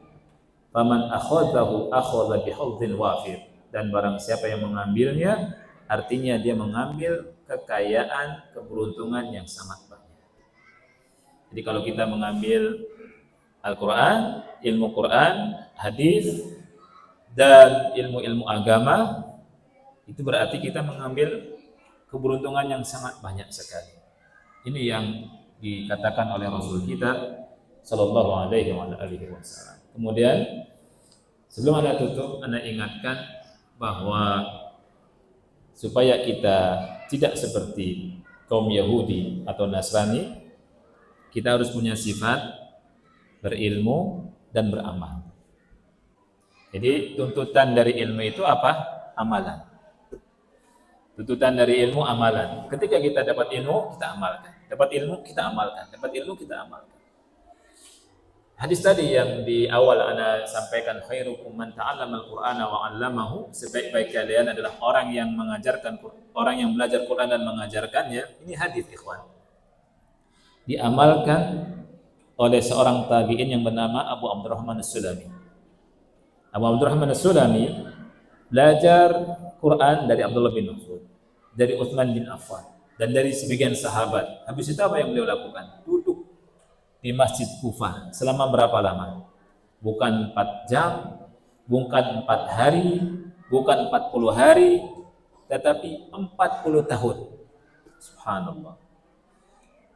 Faman akhadhahu akhadha bihadhin wafir, dan barang siapa yang mengambilnya artinya dia mengambil kekayaan, keberuntungan yang sangat banyak. Jadi kalau kita mengambil Al-Qur'an, ilmu Qur'an, hadis dan ilmu-ilmu agama, itu berarti kita mengambil keberuntungan yang sangat banyak sekali. Ini yang dikatakan oleh Rasul kita sallallahu alaihi wasallam. Kemudian sebelum Anda tutup, Anda ingatkan bahwa supaya kita tidak seperti kaum Yahudi atau Nasrani, kita harus punya sifat berilmu dan beramal. Jadi tuntutan dari ilmu itu apa? Amalan. Tuntutan dari ilmu amalan. Ketika kita dapat ilmu, kita amalkan. Dapat ilmu, kita amalkan. Dapat ilmu, kita amalkan. Hadis tadi yang di awal ana sampaikan, khairukum man ta'allama al-Qur'ana wa 'allamahu, sebaik-baik kalian adalah orang yang mengajarkan, orang yang belajar Quran dan mengajarkannya. Ini hadis ikhwan. Diamalkan oleh seorang tabi'in yang bernama Abu Abdurrahman As-Sulami. Abu Abdurrahman As-Sulami belajar Quran dari Abdullah bin Mas'ud, dari Utsman bin Affan, dan dari sebagian sahabat. Habis itu apa yang beliau lakukan? Duduk di Masjid Kufah selama berapa lama? Bukan 4 jam, bukan 4 hari, bukan 40 hari, tetapi 40 tahun. Subhanallah.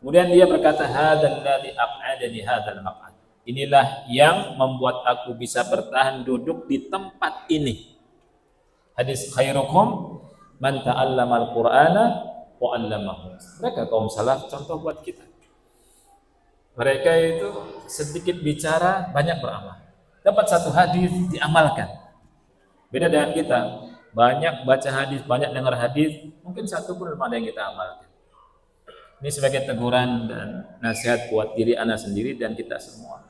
Kemudian dia berkata, hadzal ladzi aq'adani hadzal maq'ad. Inilah yang membuat aku bisa bertahan duduk di tempat ini. Hadis khairukum man ta'allama al-Qur'ana wa 'allamahu. Mereka kaum salaf contoh buat kita. Mereka itu sedikit bicara, banyak beramal. Dapat satu hadis diamalkan. Beda dengan kita, banyak baca hadis, banyak dengar hadis, mungkin satu pun belum ada yang kita amalkan. Ini sebagai teguran dan nasihat buat diri Anda sendiri dan kita semua.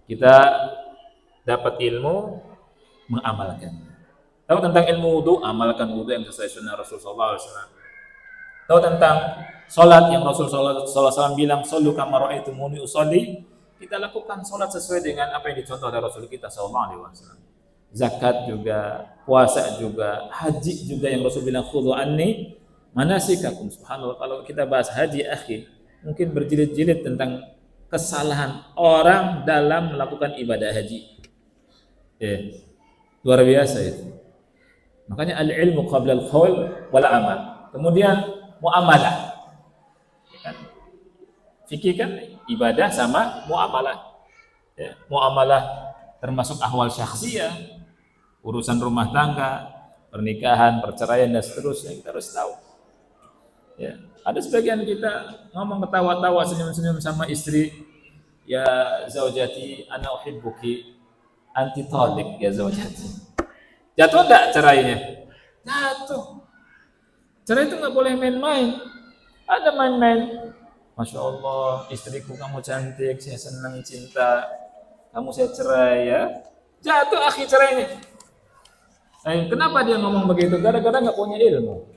Kita dapat ilmu, mengamalkan. Tahu tentang ilmu wudu, amalkan wudu yang sesuai sunnah Rasulullah SAW. Tahu tentang salat yang Rasulullah SAW bilang, "Shallu kama ra'aitumuni usolli." Kita lakukan salat sesuai dengan apa yang dicontoh oleh Rasul kita SAW. Zakat juga, puasa juga, haji juga yang Rasul bilang, "Khudhu anni manasikakum." Subhanallah, kalau kita bahas haji akhi, mungkin berjilid-jilid tentang kesalahan orang dalam melakukan ibadah haji. Luar biasa itu. Makanya al-ilmu qabla al-qaul wal amal. Kemudian muamalah. Fikih kan ibadah sama muamalah. Ya, muamalah termasuk ahwal syakhsiyah, urusan rumah tangga, pernikahan, perceraian dan seterusnya, kita harus tahu. Ya, ada sebagian kita ngomong ketawa-tawa, senyum-senyum sama istri, ya zaujati ana uhibbuki anti talik ya zaujati. Jatuh enggak cerainya? Jatuh. Cerai itu nggak boleh main-main. Ada main-main. Masya Allah, istriku kamu cantik, saya senang cinta. kamu saya cerai ya. Jatuh akhi cerainya. Kenapa dia ngomong begitu? Gara-gara nggak punya ilmu.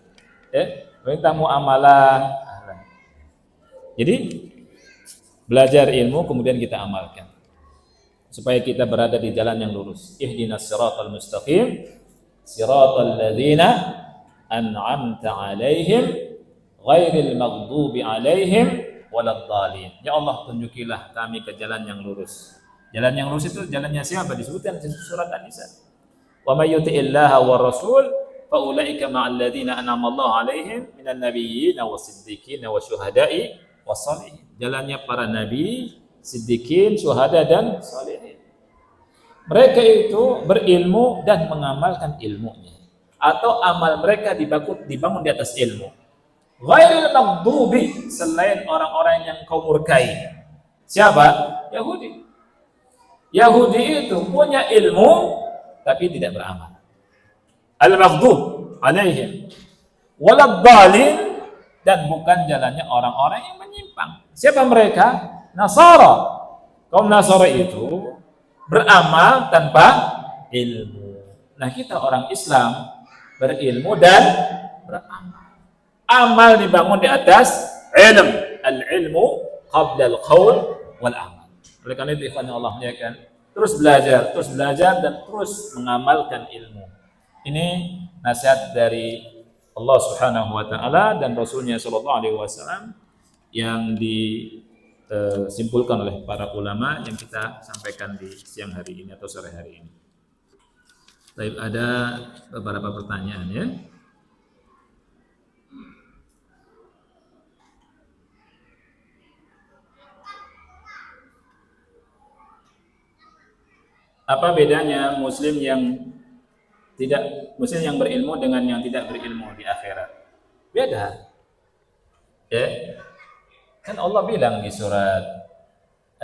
Minta muamalah. Jadi belajar ilmu kemudian kita amalkan supaya kita berada di jalan yang lurus. Ihdinas siratal mustaqim, siratal ladzina an'amta 'alaihim ghairil maghdubi 'alaihim waladdallin. Ya Allah, tunjukilah kami ke jalan yang lurus. Jalan yang lurus itu jalannya siapa? Disebutkan di surat An-Nisa. Wa may yuti'illaha war rasul fa ulaika ma'al ladzina an'ama Allahu 'alaihim minan nabiyyin was-siddiqin wasyuhada'i was-shalihin. Jalannya para nabi, siddiqin, syuhada dan shalihin. Mereka itu berilmu dan mengamalkan ilmunya, atau amal mereka dibangun di atas ilmu. Ghairil maghdubi, selain orang-orang yang kau murkai. Siapa? Yahudi. Yahudi itu punya ilmu tapi tidak beramal. Al-maghdub alaihim waladdallin, dan bukan jalannya orang-orang yang menyimpang. Siapa mereka? Nasara. Kaum Nasara itu beramal tanpa ilmu. Nah, kita orang Islam berilmu dan beramal. Amal dibangun di atas ilm. Al-ilmu qabla al-qaul wal amal. Oleh karena itu ikhwan Allah muliakan, terus belajar dan terus mengamalkan ilmu. Ini nasihat dari Allah Subhanahu wa taala dan Rasulnya sallallahu alaihi wasallam yang disimpulkan oleh para ulama yang kita sampaikan di siang hari ini atau sore hari ini. Baik, ada beberapa pertanyaan ya. Apa bedanya muslim yang berilmu dengan yang tidak berilmu di akhirat? Beda. Ya. Kan Allah bilang di surat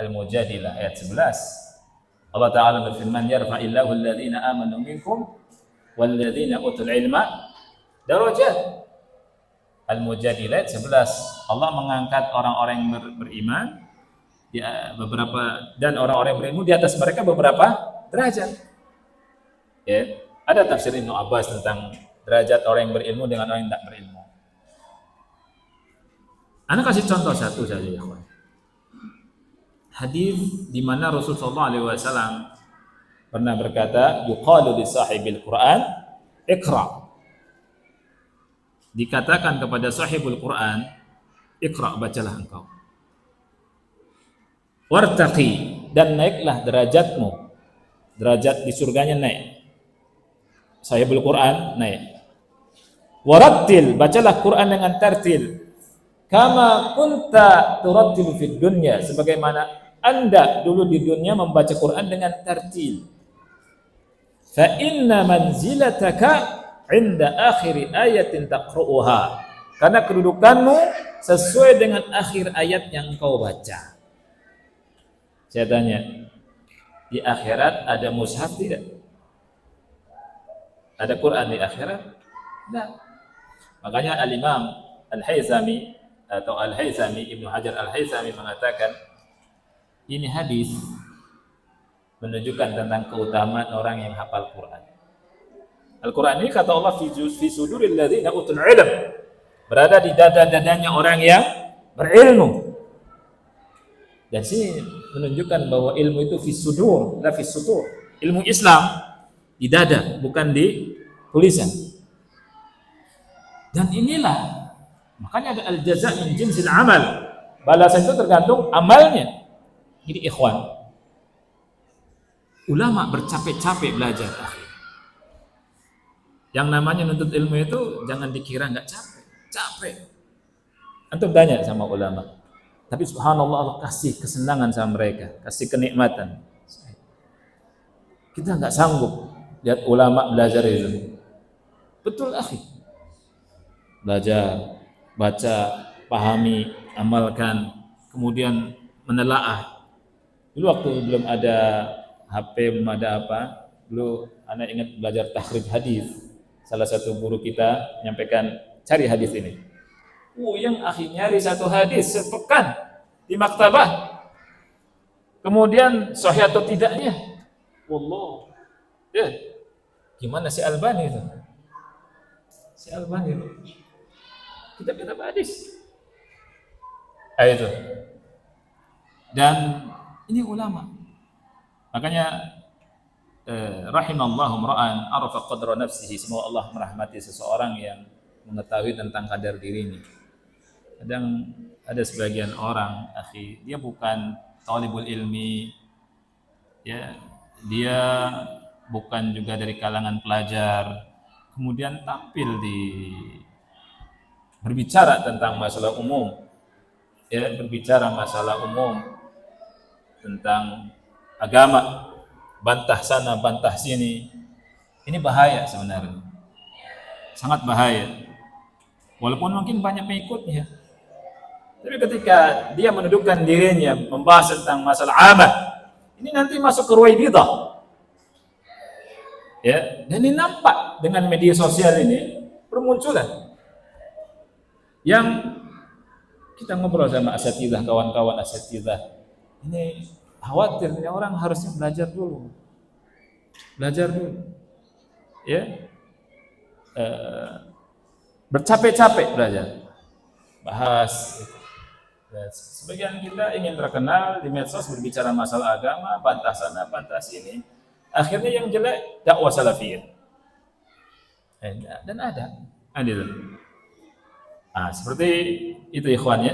Al-Mujadilah ayat 11. Allah Ta'ala berfirman, "Yarfa'illahu alladhina amanu minkum walladhina utul ilma darajat." Al-Mujadilah ayat 11. Allah mengangkat orang-orang yang beriman dan orang-orang yang berilmu di atas mereka beberapa derajat. Ya, ada tafsir Ibnu Abbas tentang derajat orang yang berilmu dengan orang yang tidak berilmu. Ana kasih contoh satu saja ya kawan. Hadis di mana Rasulullah SAW pernah berkata, yuqalu li sahibil Quran, iqra. Dikatakan kepada sahibul Quran, iqra, bacalah engkau. Wartaqi, dan naiklah derajatmu. Derajat di surganya naik. Sahibul Quran naik. Warattil, bacalah Quran dengan tartil. Kama kunta turattilu fid dunya, sebagaimana Anda dulu di dunia membaca Quran dengan tartil. Fa inna manzilataka 'inda akhir ayatin taqra'uha. Karena kedudukanmu sesuai dengan akhir ayat yang kau baca. Saya tanya, di akhirat ada mushaf tidak? Ada Quran di akhirat? Tidak. Makanya Al-Imam Al-Haythami atau Al-Haythami, Ibnu Hajar Al-Haythami mengatakan ini hadis menunjukkan tentang keutamaan orang yang hafal Quran. Al-Quran ini kata Allah fi suduril ladzina utul ilm, berada di dada-dadanya orang yang berilmu. Dan sini menunjukkan bahwa ilmu itu fi sudur, la fi sutur. Ilmu Islam di dada, bukan di tulisan. Dan inilah makanya ada al-jaza' min jinsil amal. Balasan itu tergantung amalnya. Jadi ikhwan, ulama bercapek-capek belajar. Yang namanya nuntut ilmu itu jangan dikira enggak capek. Capek. Antum tanya sama ulama. Tapi subhanallah Allah kasih kesenangan sama mereka, kasih kenikmatan. Kita enggak sanggup lihat ulama belajar itu. Betul akhi. Belajar, baca, pahami, amalkan, kemudian menelaah. Dulu waktu belum ada HP, belum ada apa, dulu anak ingat belajar takhrij hadis. Salah satu guru kita menyampaikan, cari hadis ini. Yang akhi nyari satu hadis sepekan di maktabah. Kemudian sahih atau tidaknya, wallah. Ya, gimana si Albani itu? Si Albani itu kitab-kitab hadis. Itu. Dan ini ulama. Makanya rahimallahu ra'an arafa qadra nafsihi, semoga Allah merahmati seseorang yang mengetahui tentang kadar dirinya. Kadang ada sebagian orang, akhi, dia bukan talibul ilmi, ya, dia bukan juga dari kalangan pelajar, kemudian tampil di berbicara tentang masalah umum, ya, berbicara masalah umum tentang agama, bantah sana, bantah sini. Ini bahaya sebenarnya. Sangat bahaya. Walaupun mungkin banyak pengikutnya. Tapi ketika dia menundukkan dirinya membahas tentang masalah amah, ini nanti masuk ke Ruwaibidah. Ya, dan ini nampak dengan media sosial ini bermunculan. Yang kita ngobrol sama asatidzah, kawan-kawan asatidzah, ini khawatir, ini orang harusnya belajar dulu. Belajar dulu. Ya. Bercapek-capek belajar. Bahas gitu. Sebagian kita ingin terkenal di medsos berbicara masalah agama, bantah sana, bantah sini. Akhirnya yang jelek dakwah salafiyah. Dan ada. Seperti itu ikhwan ya.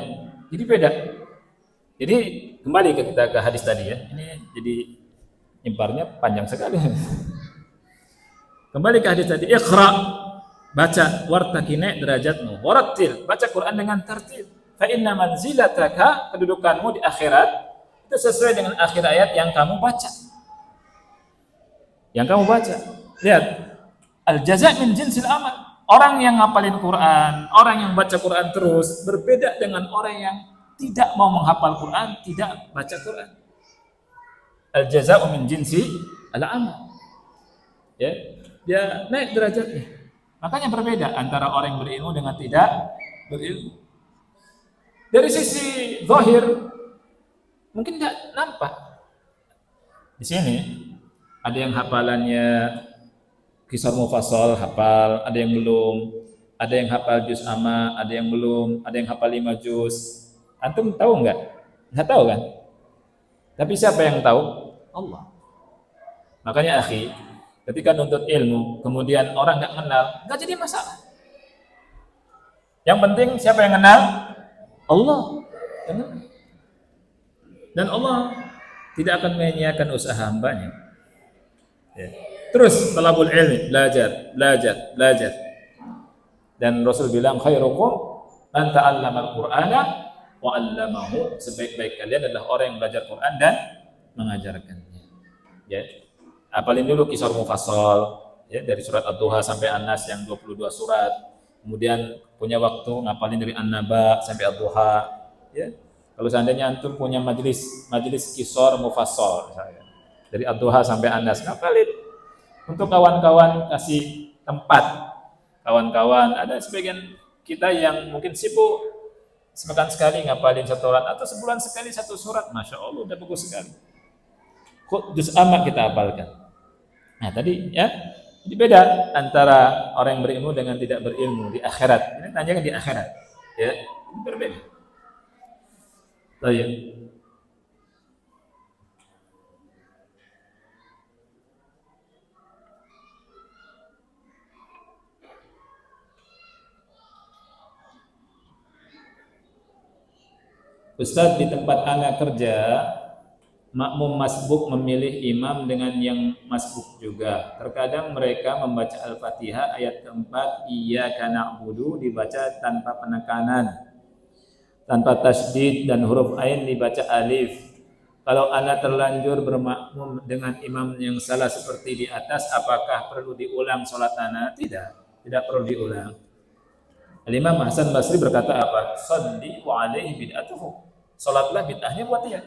Jadi beda. Jadi kembali kita ke hadis tadi ya. Ini jadi imparnya panjang sekali. Kembali ke hadis tadi. Iqra, baca, wartaqi, naik derajatmu. Warattil, baca Quran dengan tertil. Fa inna manzilataka, kedudukanmu di akhirat itu sesuai dengan akhir ayat yang kamu baca. Yang kamu baca. Lihat, al jaza' min jinsil amal. Orang yang ngapalin Quran, orang yang baca Quran terus berbeda dengan orang yang tidak mau menghafal Quran, tidak baca Quran. Al jaza'u min jinsi al amal. Ya, dia naik derajatnya. Makanya berbeda antara orang yang berilmu dengan tidak berilmu. Dari sisi zahir mungkin tidak nampak. Di sini ada yang hafalannya Qisar Mufassal hafal, ada yang belum, ada yang hafal juz amma, ada yang belum, ada yang hafal 5 juz. Antum tahu enggak? Enggak tahu kan? Tapi siapa yang tahu? Allah. Makanya akhi, ketika nuntut ilmu, kemudian orang enggak kenal, enggak jadi masalah. Yang penting siapa yang kenal? Allah. Dan Allah tidak akan menyia-nyiakan usaha hambanya. Ya. Terus talabul ilmi, belajar. Dan Rasul bilang khairukum man ta'allama al-Qur'ana wa 'allamahu. Sebaik-baik kalian adalah orang yang belajar Quran dan mengajarkannya. Ya. Hafalin dulu Qisar Mufassal, ya, dari surat Ad-Duha sampai An-Nas yang 22 surat. Kemudian punya waktu ngapalin dari An-Naba sampai Ad-Duha, ya. Kalau seandainya antum punya majelis Qisar Mufassal misalnya, dari Ad-Duha sampai An-Nas, ngapalin. Untuk kawan-kawan kasih tempat. Kawan-kawan, ada sebagian kita yang mungkin sibuk sepekan sekali ngapalin satu surat atau sebulan sekali satu surat, Masya Allah udah bagus sekali. Juz amma kita hafalkan. Nah tadi ya, jadi beda antara orang yang berilmu dengan tidak berilmu di akhirat. Ini tanyakan di akhirat, ya, ini berbeda. Baik. Ustaz, di tempat anak kerja, makmum masbuk memilih imam dengan yang masbuk juga. Terkadang mereka membaca Al-Fatihah ayat keempat, Iyyaka na'budu, dibaca tanpa penekanan, tanpa tasydid, dan huruf ain dibaca alif. Kalau anak terlanjur bermakmum dengan imam yang salah seperti di atas, apakah perlu diulang sholat anak? Tidak perlu diulang. Al-Imam Hasan Basri berkata apa? Shalli wa alaihi bid'atuhu. Salatlah bid'ahnya buat dia.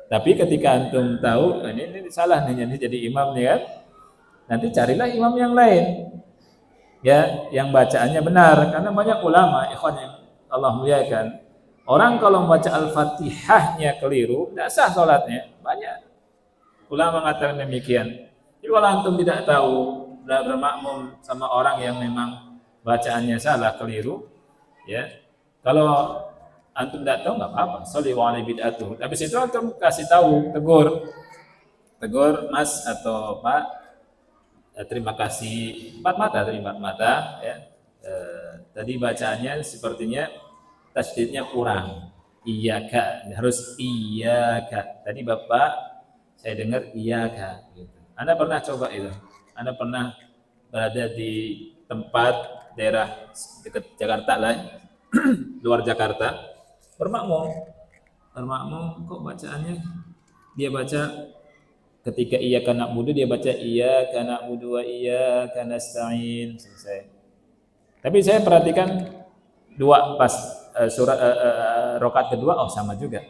Tapi ketika antum tahu ini salah nih, ini jadi imam nih kan, nanti carilah imam yang lain, ya, yang bacaannya benar. Karena banyak ulama, ikhwan yang Allah muliakan, Orang kalau membaca Al-Fatihahnya keliru, tidak sah sholatnya. Banyak ulama mengatakan demikian. Jadi kalau antum tidak tahu dan bermakmum sama orang yang memang bacaannya salah, keliru, ya. Kalau antum tidak tahu nggak apa-apa, sholli wa ala bid'atuh. Habis itu antum kasih tahu, tegur Mas atau Pak, terima kasih empat mata, ya. Tadi bacaannya sepertinya tasydidnya kurang. Iyaka, harus iyaka. Tadi Bapak saya dengar iyaka. Gitu. Anda pernah coba itu? Anda pernah berada di tempat daerah dekat Jakarta lah, luar Jakarta, bermakmum kok bacaannya dia baca ketika iyyaka na'budu dia baca iyyaka na'budu wa iyyaka nasta'in, selesai. Tapi saya perhatikan dua pas surat rakaat kedua, oh sama juga.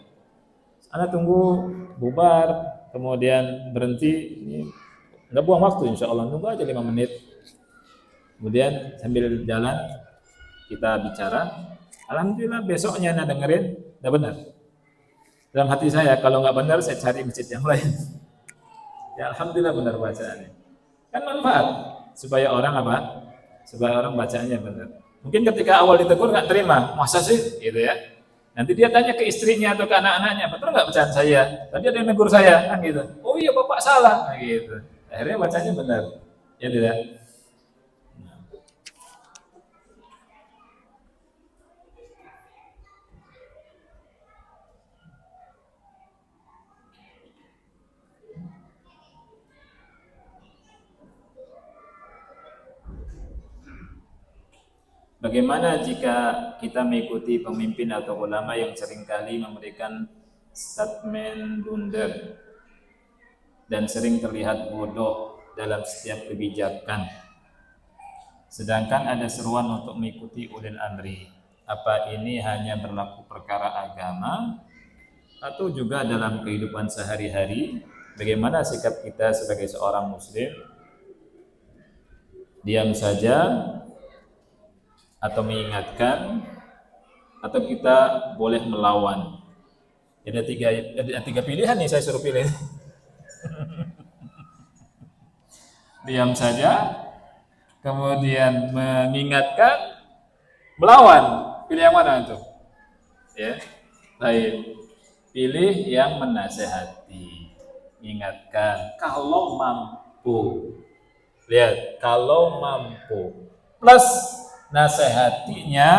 Anda tunggu bubar, kemudian berhenti, nggak buang waktu, insya Allah tunggu aja 5 menit. Kemudian sambil jalan kita bicara, alhamdulillah besoknya Anda dengerin, udah benar. Dalam hati saya, kalau nggak benar saya cari masjid yang lain. Ya alhamdulillah benar bacaannya. Kan manfaat supaya orang apa? Supaya orang bacanya benar. Mungkin ketika awal ditegur nggak terima, masa sih, gitu ya. Nanti dia tanya ke istrinya atau ke anak-anaknya, betul nggak bacaan saya? Tadi ada yang negur saya, kan gitu. Oh iya bapak salah, nah, gitu. Akhirnya bacanya benar, ya tidak. Bagaimana jika kita mengikuti pemimpin atau ulama yang seringkali memberikan statement blunder dan sering terlihat bodoh dalam setiap kebijakan, sedangkan ada seruan untuk mengikuti ulil amri? Apa ini hanya berlaku perkara agama atau juga dalam kehidupan sehari-hari? Bagaimana sikap kita sebagai seorang muslim? Diam saja atau mengingatkan, atau kita boleh melawan? Ada tiga pilihan nih, saya suruh pilih. Diam saja, kemudian mengingatkan, melawan. Pilih yang mana itu? Ya, baik. Pilih yang menasehati, ingatkan kalau mampu. Lihat, kalau mampu. Plus nasihatinya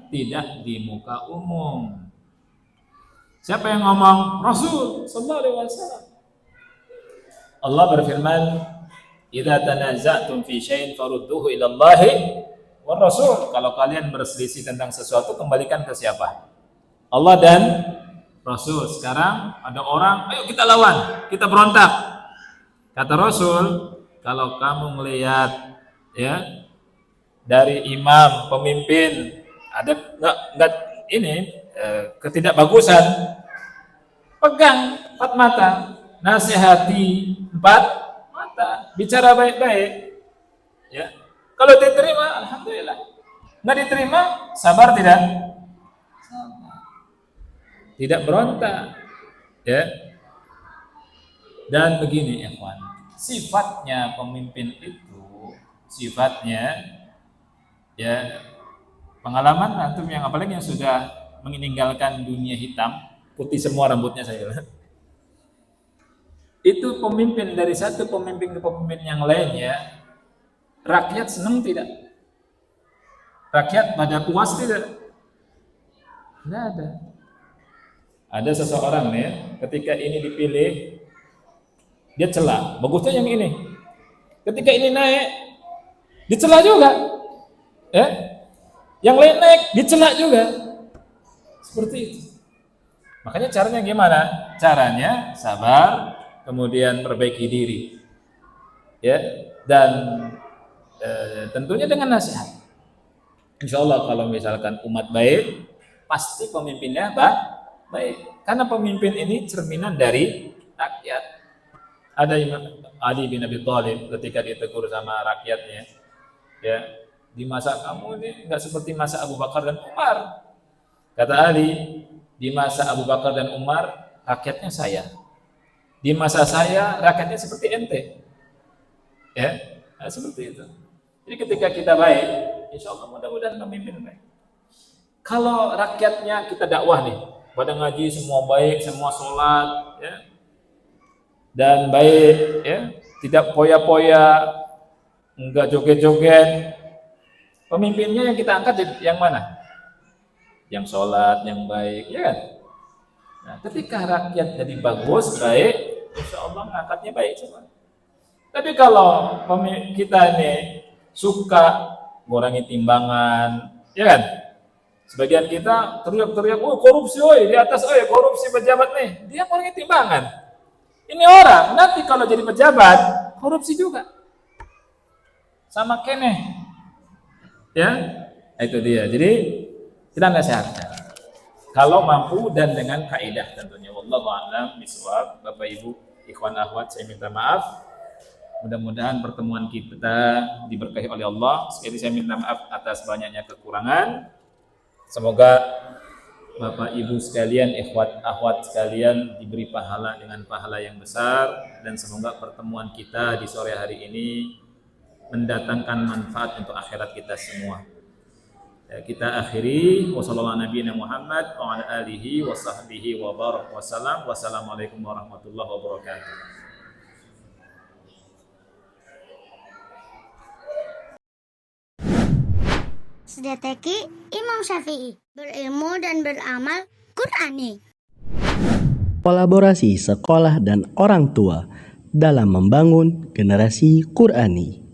tidak di muka umum. Siapa yang ngomong? Rasul sallallahu alaihi wasallam. Allah berfirman, "Idza tanaza'tum fi syai'in farudduhu ila Allahi war Rasul." Kalau kalian berselisih tentang sesuatu, kembalikan ke siapa? Allah dan Rasul. Sekarang ada orang, ayo kita lawan, kita berontak. Kata Rasul, kalau kamu melihat ya dari imam, pemimpin ada enggak ini ketidakbagusan, pegang 4 mata, nasihati 4 mata, bicara baik-baik. Ya. Kalau diterima, alhamdulillah. Nggak diterima, sabar tidak? Sabar. Tidak berontak. Ya. Dan begini, ikhwan, sifatnya pemimpin itu, sifatnya ya, pengalaman antum yang apalagi yang sudah meninggalkan dunia hitam, putih semua rambutnya saya bilang. Itu pemimpin dari satu pemimpin ke pemimpin yang lainnya, rakyat senang tidak? Rakyat pada puas tidak? Tidak ada. Ada seseorang nih, ketika ini dipilih, dia celah, bagusnya yang ini. Ketika ini naik, dicela juga. Ya? Yang lain naik, dicela juga. Seperti itu. Makanya caranya gimana? Caranya sabar, kemudian perbaiki diri, ya, dan tentunya dengan nasihat. Insya Allah kalau misalkan umat baik, pasti pemimpinnya baik. Karena pemimpin ini cerminan dari rakyat. Ada Imam Ali bin Abi Thalib ketika ditegur sama rakyatnya, ya, di masa kamu ini nggak seperti masa Abu Bakar dan Umar. Kata Ali, Di masa Abu Bakar dan Umar, rakyatnya saya. Di masa saya, rakyatnya seperti ente. Ya, nah, seperti itu. Jadi ketika kita baik, insya Allah mudah-mudahan memimpin baik. Kalau rakyatnya kita dakwah nih, pada ngaji semua baik, semua sholat, ya, dan baik, ya, tidak poya-poya, enggak joget-joget. Pemimpinnya yang kita angkat yang mana? Yang sholat, yang baik, ya kan? Nah, ketika rakyat jadi bagus, baik, insya Allah ngangkatnya baik semua. Tapi kalau kita ini suka ngurangi timbangan, ya kan? Sebagian kita teriak-teriak, oh korupsi, oi di atas, oi korupsi pejabat nih. Dia ngurangi timbangan. Ini orang nanti kalau jadi pejabat korupsi juga, sama kene, ya? Itu dia. Jadi kita nasihatkan. Kalau mampu dan dengan kaidah tentunya. Wallahu a'lam bishawab. Bapak Ibu, ikhwan akhwat, saya minta maaf. Mudah-mudahan pertemuan kita diberkahi oleh Allah. Sekali saya minta maaf atas banyaknya kekurangan. Semoga Bapak Ibu sekalian, ikhwat akhwat sekalian diberi pahala dengan pahala yang besar, dan semoga pertemuan kita di sore hari ini mendatangkan manfaat untuk akhirat kita semua. Ya, kita akhiri wassalamualaikum warahmatullahi wabarakatuh. Sedeteki Imam Syafi'i, berilmu dan beramal Qur'ani. Kolaborasi sekolah dan orang tua dalam membangun generasi Qur'ani.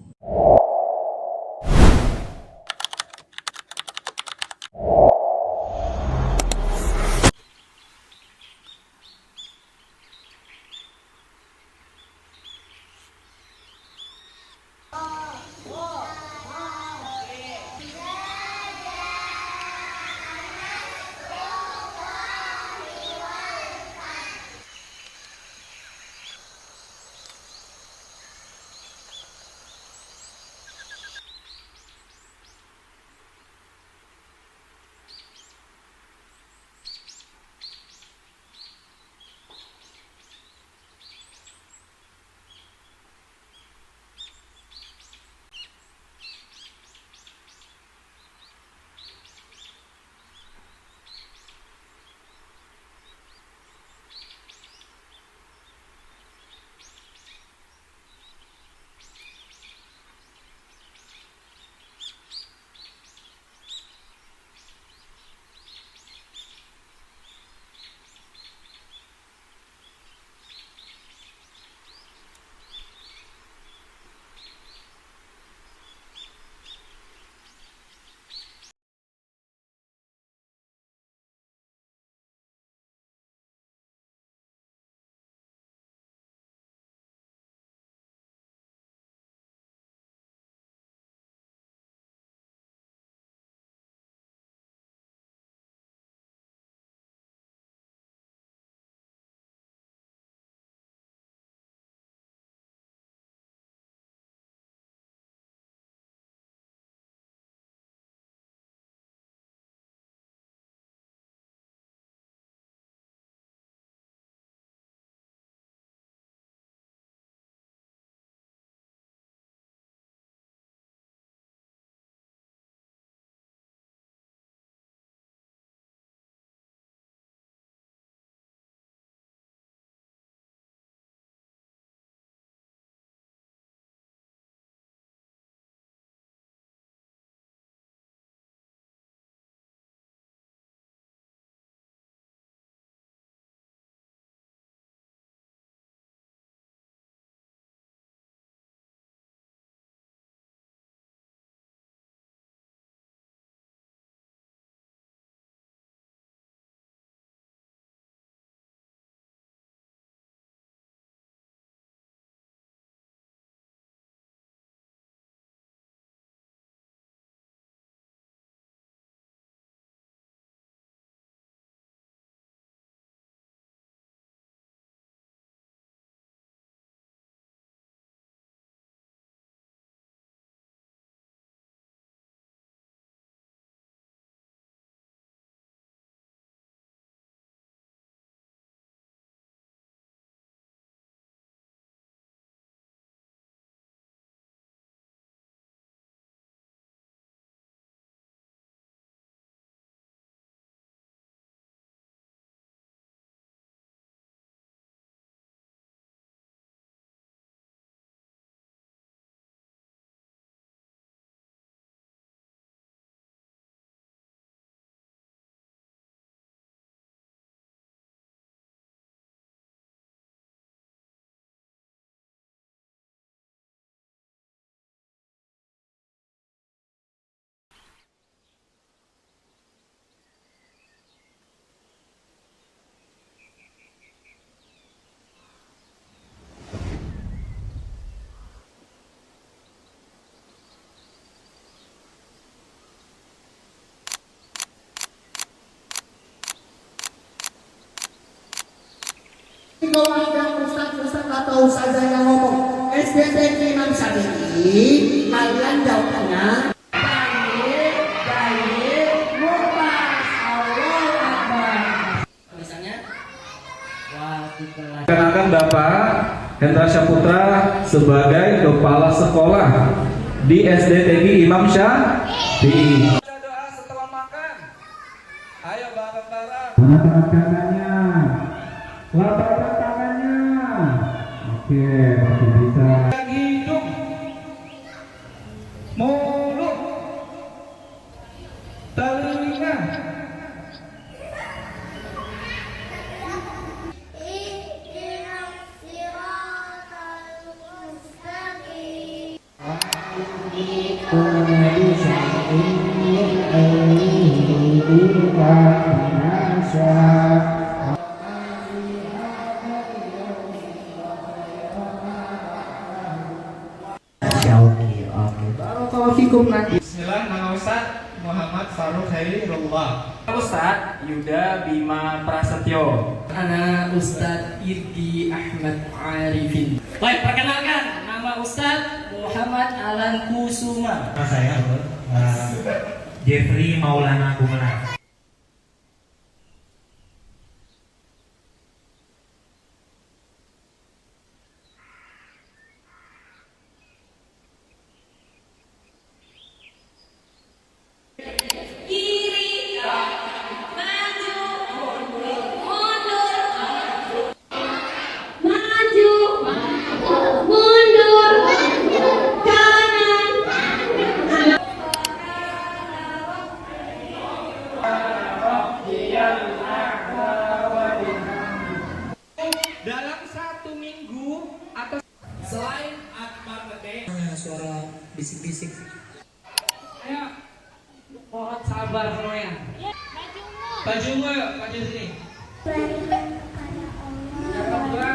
kalau ada ustaz-ustaz atau ustazah yang ngomong SDTG Imam Syafi'i, kalian jawabnya baik, mukhlas, Allah Akbar. Misalnya, Perkenalkan Bapak Hendra Syaputra sebagai kepala sekolah di SDTG Imam Syafi'i. Baca doa setelah makan. Ayo bareng-bareng. Lapangkan tangannya. Lapangkan tangannya. Oke, masih bisa. Hidung, mulut, telinga. Bismillah, nama Ustaz Muhammad Faruk Hairullah. Ustaz Yuda Bima Prasetyo. Ana Ustaz Irgi Ahmad Arifin. Baik, perkenalkan nama Ustaz Muhammad Alan Kusuma. Saya Jeffrey Maulana Gumena. Dalam satu minggu atau selain akbar gede suara bisik-bisik. Ayo, mohon sabar semuanya. Bajumu yuk, baju sini. Yang kedua,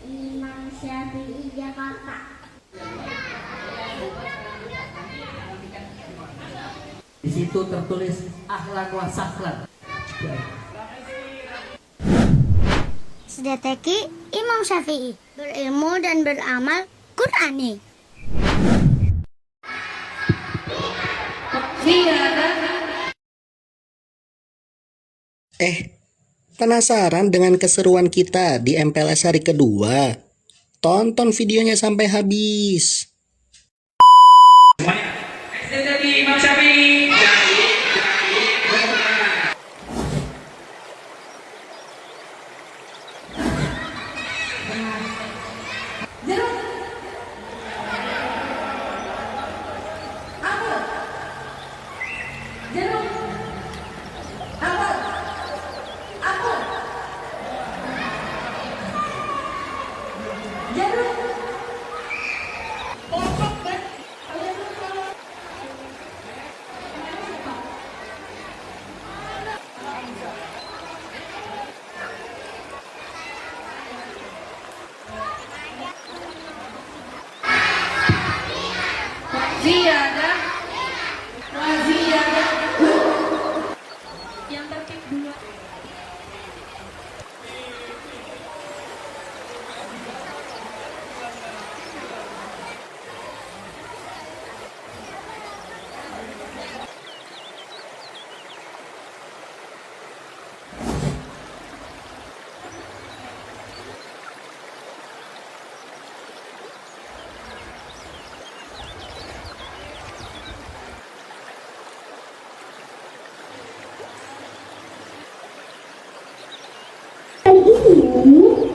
Imam Syafi'i Jakarta. di situ tertulis akhlak wa sahlan. SDTG Imam Syafi'i, berilmu dan beramal Qur'ani. Penasaran dengan keseruan kita di MPLS hari kedua? Tonton videonya sampai habis. SDTG Imam Syafi'i.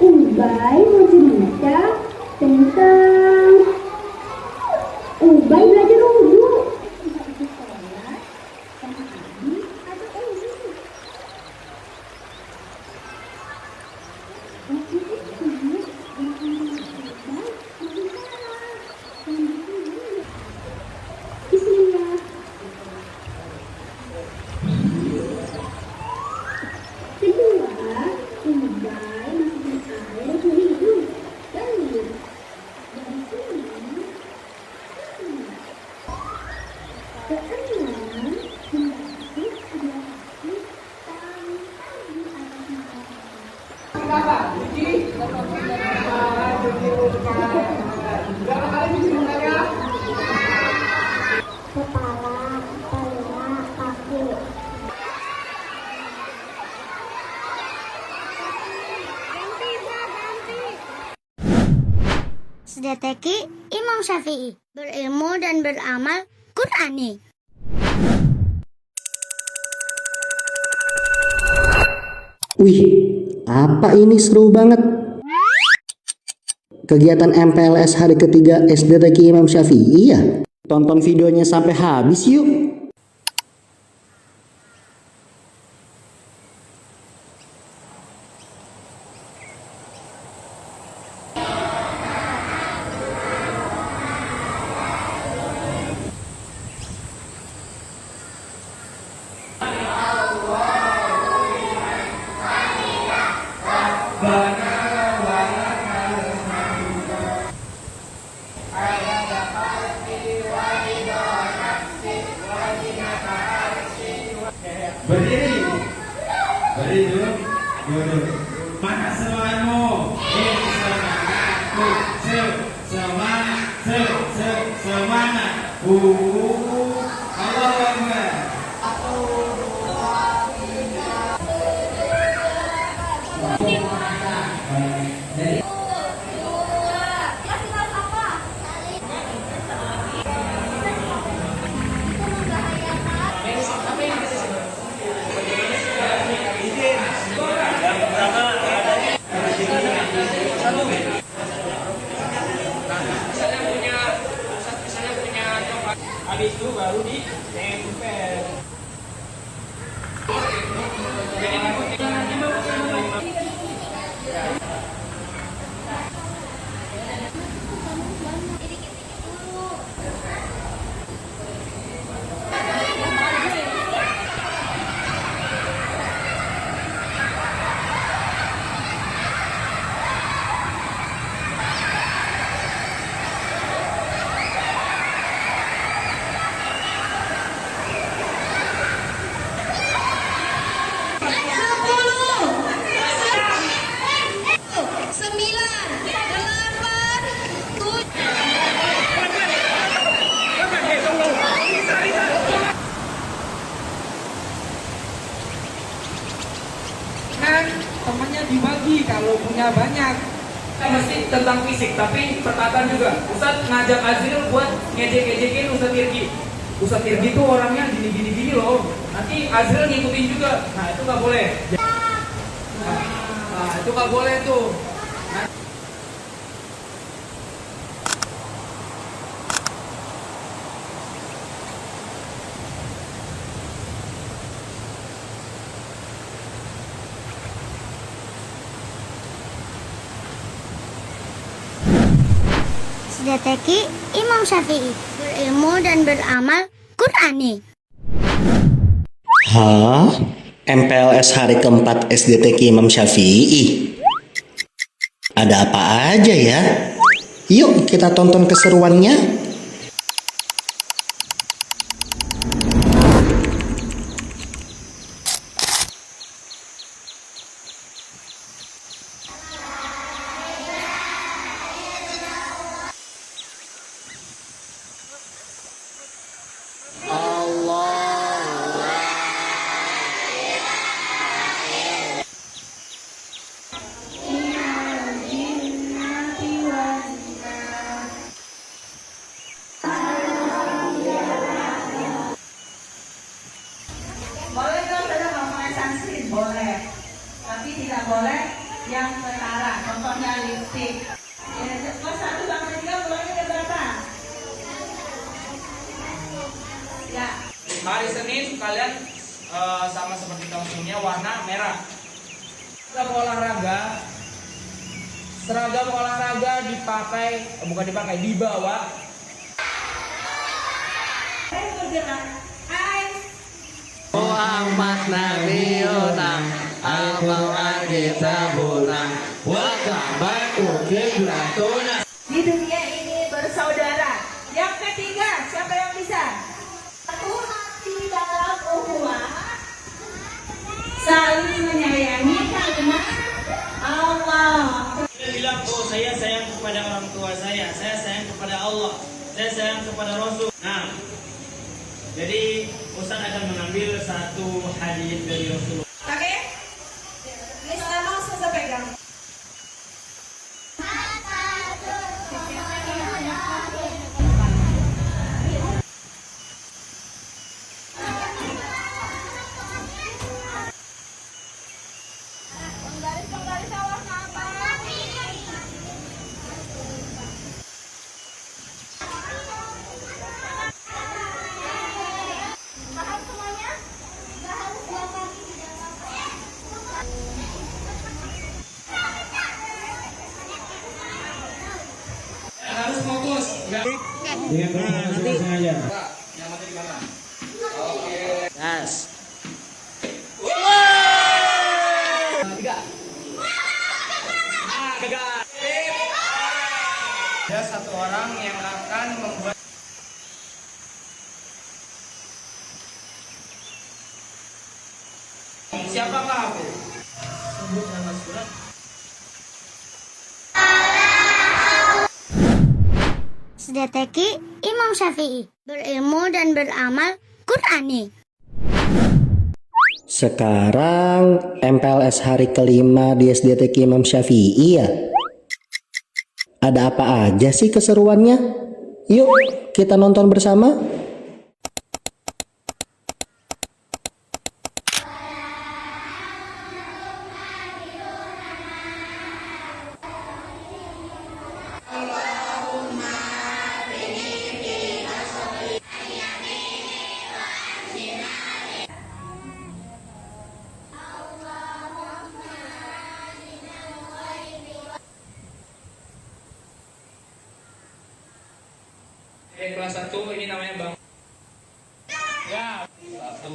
Ubay mau cerita tentang Ubay belajar wudhu. Bismillah. Kedua, Ubay masukkan air ke hidung dan mulut. Dari sini, keenam, Berapa kali cuci mukanya? Kepala, telinga, kaki. SDTK Imam Syafi'i, berilmu dan beramal Qur'ani. Wih, apa ini seru banget. Kegiatan MPLS hari ketiga SDTK Imam Syafi'i ya? Tonton videonya sampai habis yuk. Berdiri. Duduk. Mana semuamu? Semangat. Allahu Akbar. Habis itu baru ditempel. Temannya dibagi kalau punya banyak. Kita mesti tentang fisik, tapi perkataan juga. Ustadz ngajak Azril buat ngejek-ngejekin Ustadz Irgi. Ustadz Irgi tuh orangnya gini loh. Nanti Azril ngikutin juga. Nah itu nggak boleh. Nah itu nggak boleh tuh. SDTK Imam Syafi'i, berilmu dan beramal Qur'ani. Hah? MPLS hari keempat SDTK Imam Syafi'i? Ada apa aja ya? Yuk kita tonton keseruannya. Boleh dong saya ngomongin sanskrit? Boleh. Tapi tidak boleh yang setara. Contohnya lipstick. Kelas 1 sampai 3 mulainya jam berapa? Ya. Hari Senin kalian sama seperti tahun sebelumnya warna merah. Seragam olahraga dibawa. Muhammad Nabiuna al-Qur'an kitabuna wa ka'batu qiblatuna. Di dunia ini bersaudara. Yang ketiga, siapa yang bisa? Satu hati dalam ukhuwah, saling menyayangi karena Allah. Dia bilang, oh saya sayang kepada orang tua. tua saya sayang kepada Allah, saya sayang kepada Rasul. Nah, jadi Ustaz akan mengambil satu hadis dari Rasulullah. Oke? Ini selama Ustaz pegang. Penggaris warna apa? Paham semuanya? Paham silakan. Harus fokus. Enggak. Dengan berkonsentrasi aja. Yang mati di mana? Gas. Gagal. Ada satu orang yang akan membuat siapakah aku? Sebut nama surat. Sedeteki Imam Syafi'i, berilmu dan beramal Qur'ani. Sekarang MPLS hari kelima di SDTK Imam Syafi'i ya. Ada apa aja sih keseruannya? Yuk kita nonton bersama. Kelas 1 ini namanya Bang. Ya, 1.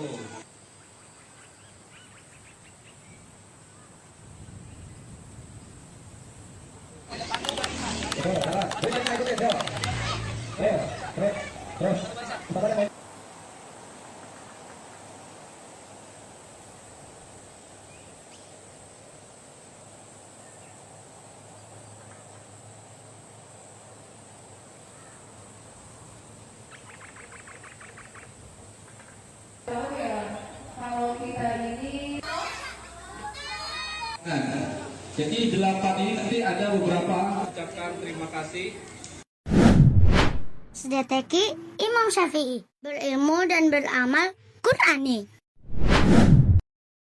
Kalau kita ini Jadi 8 ini nanti ada beberapa. Ucapkan terima kasih. Sedeteki Imam Syafi'i, berilmu dan beramal Qur'ani.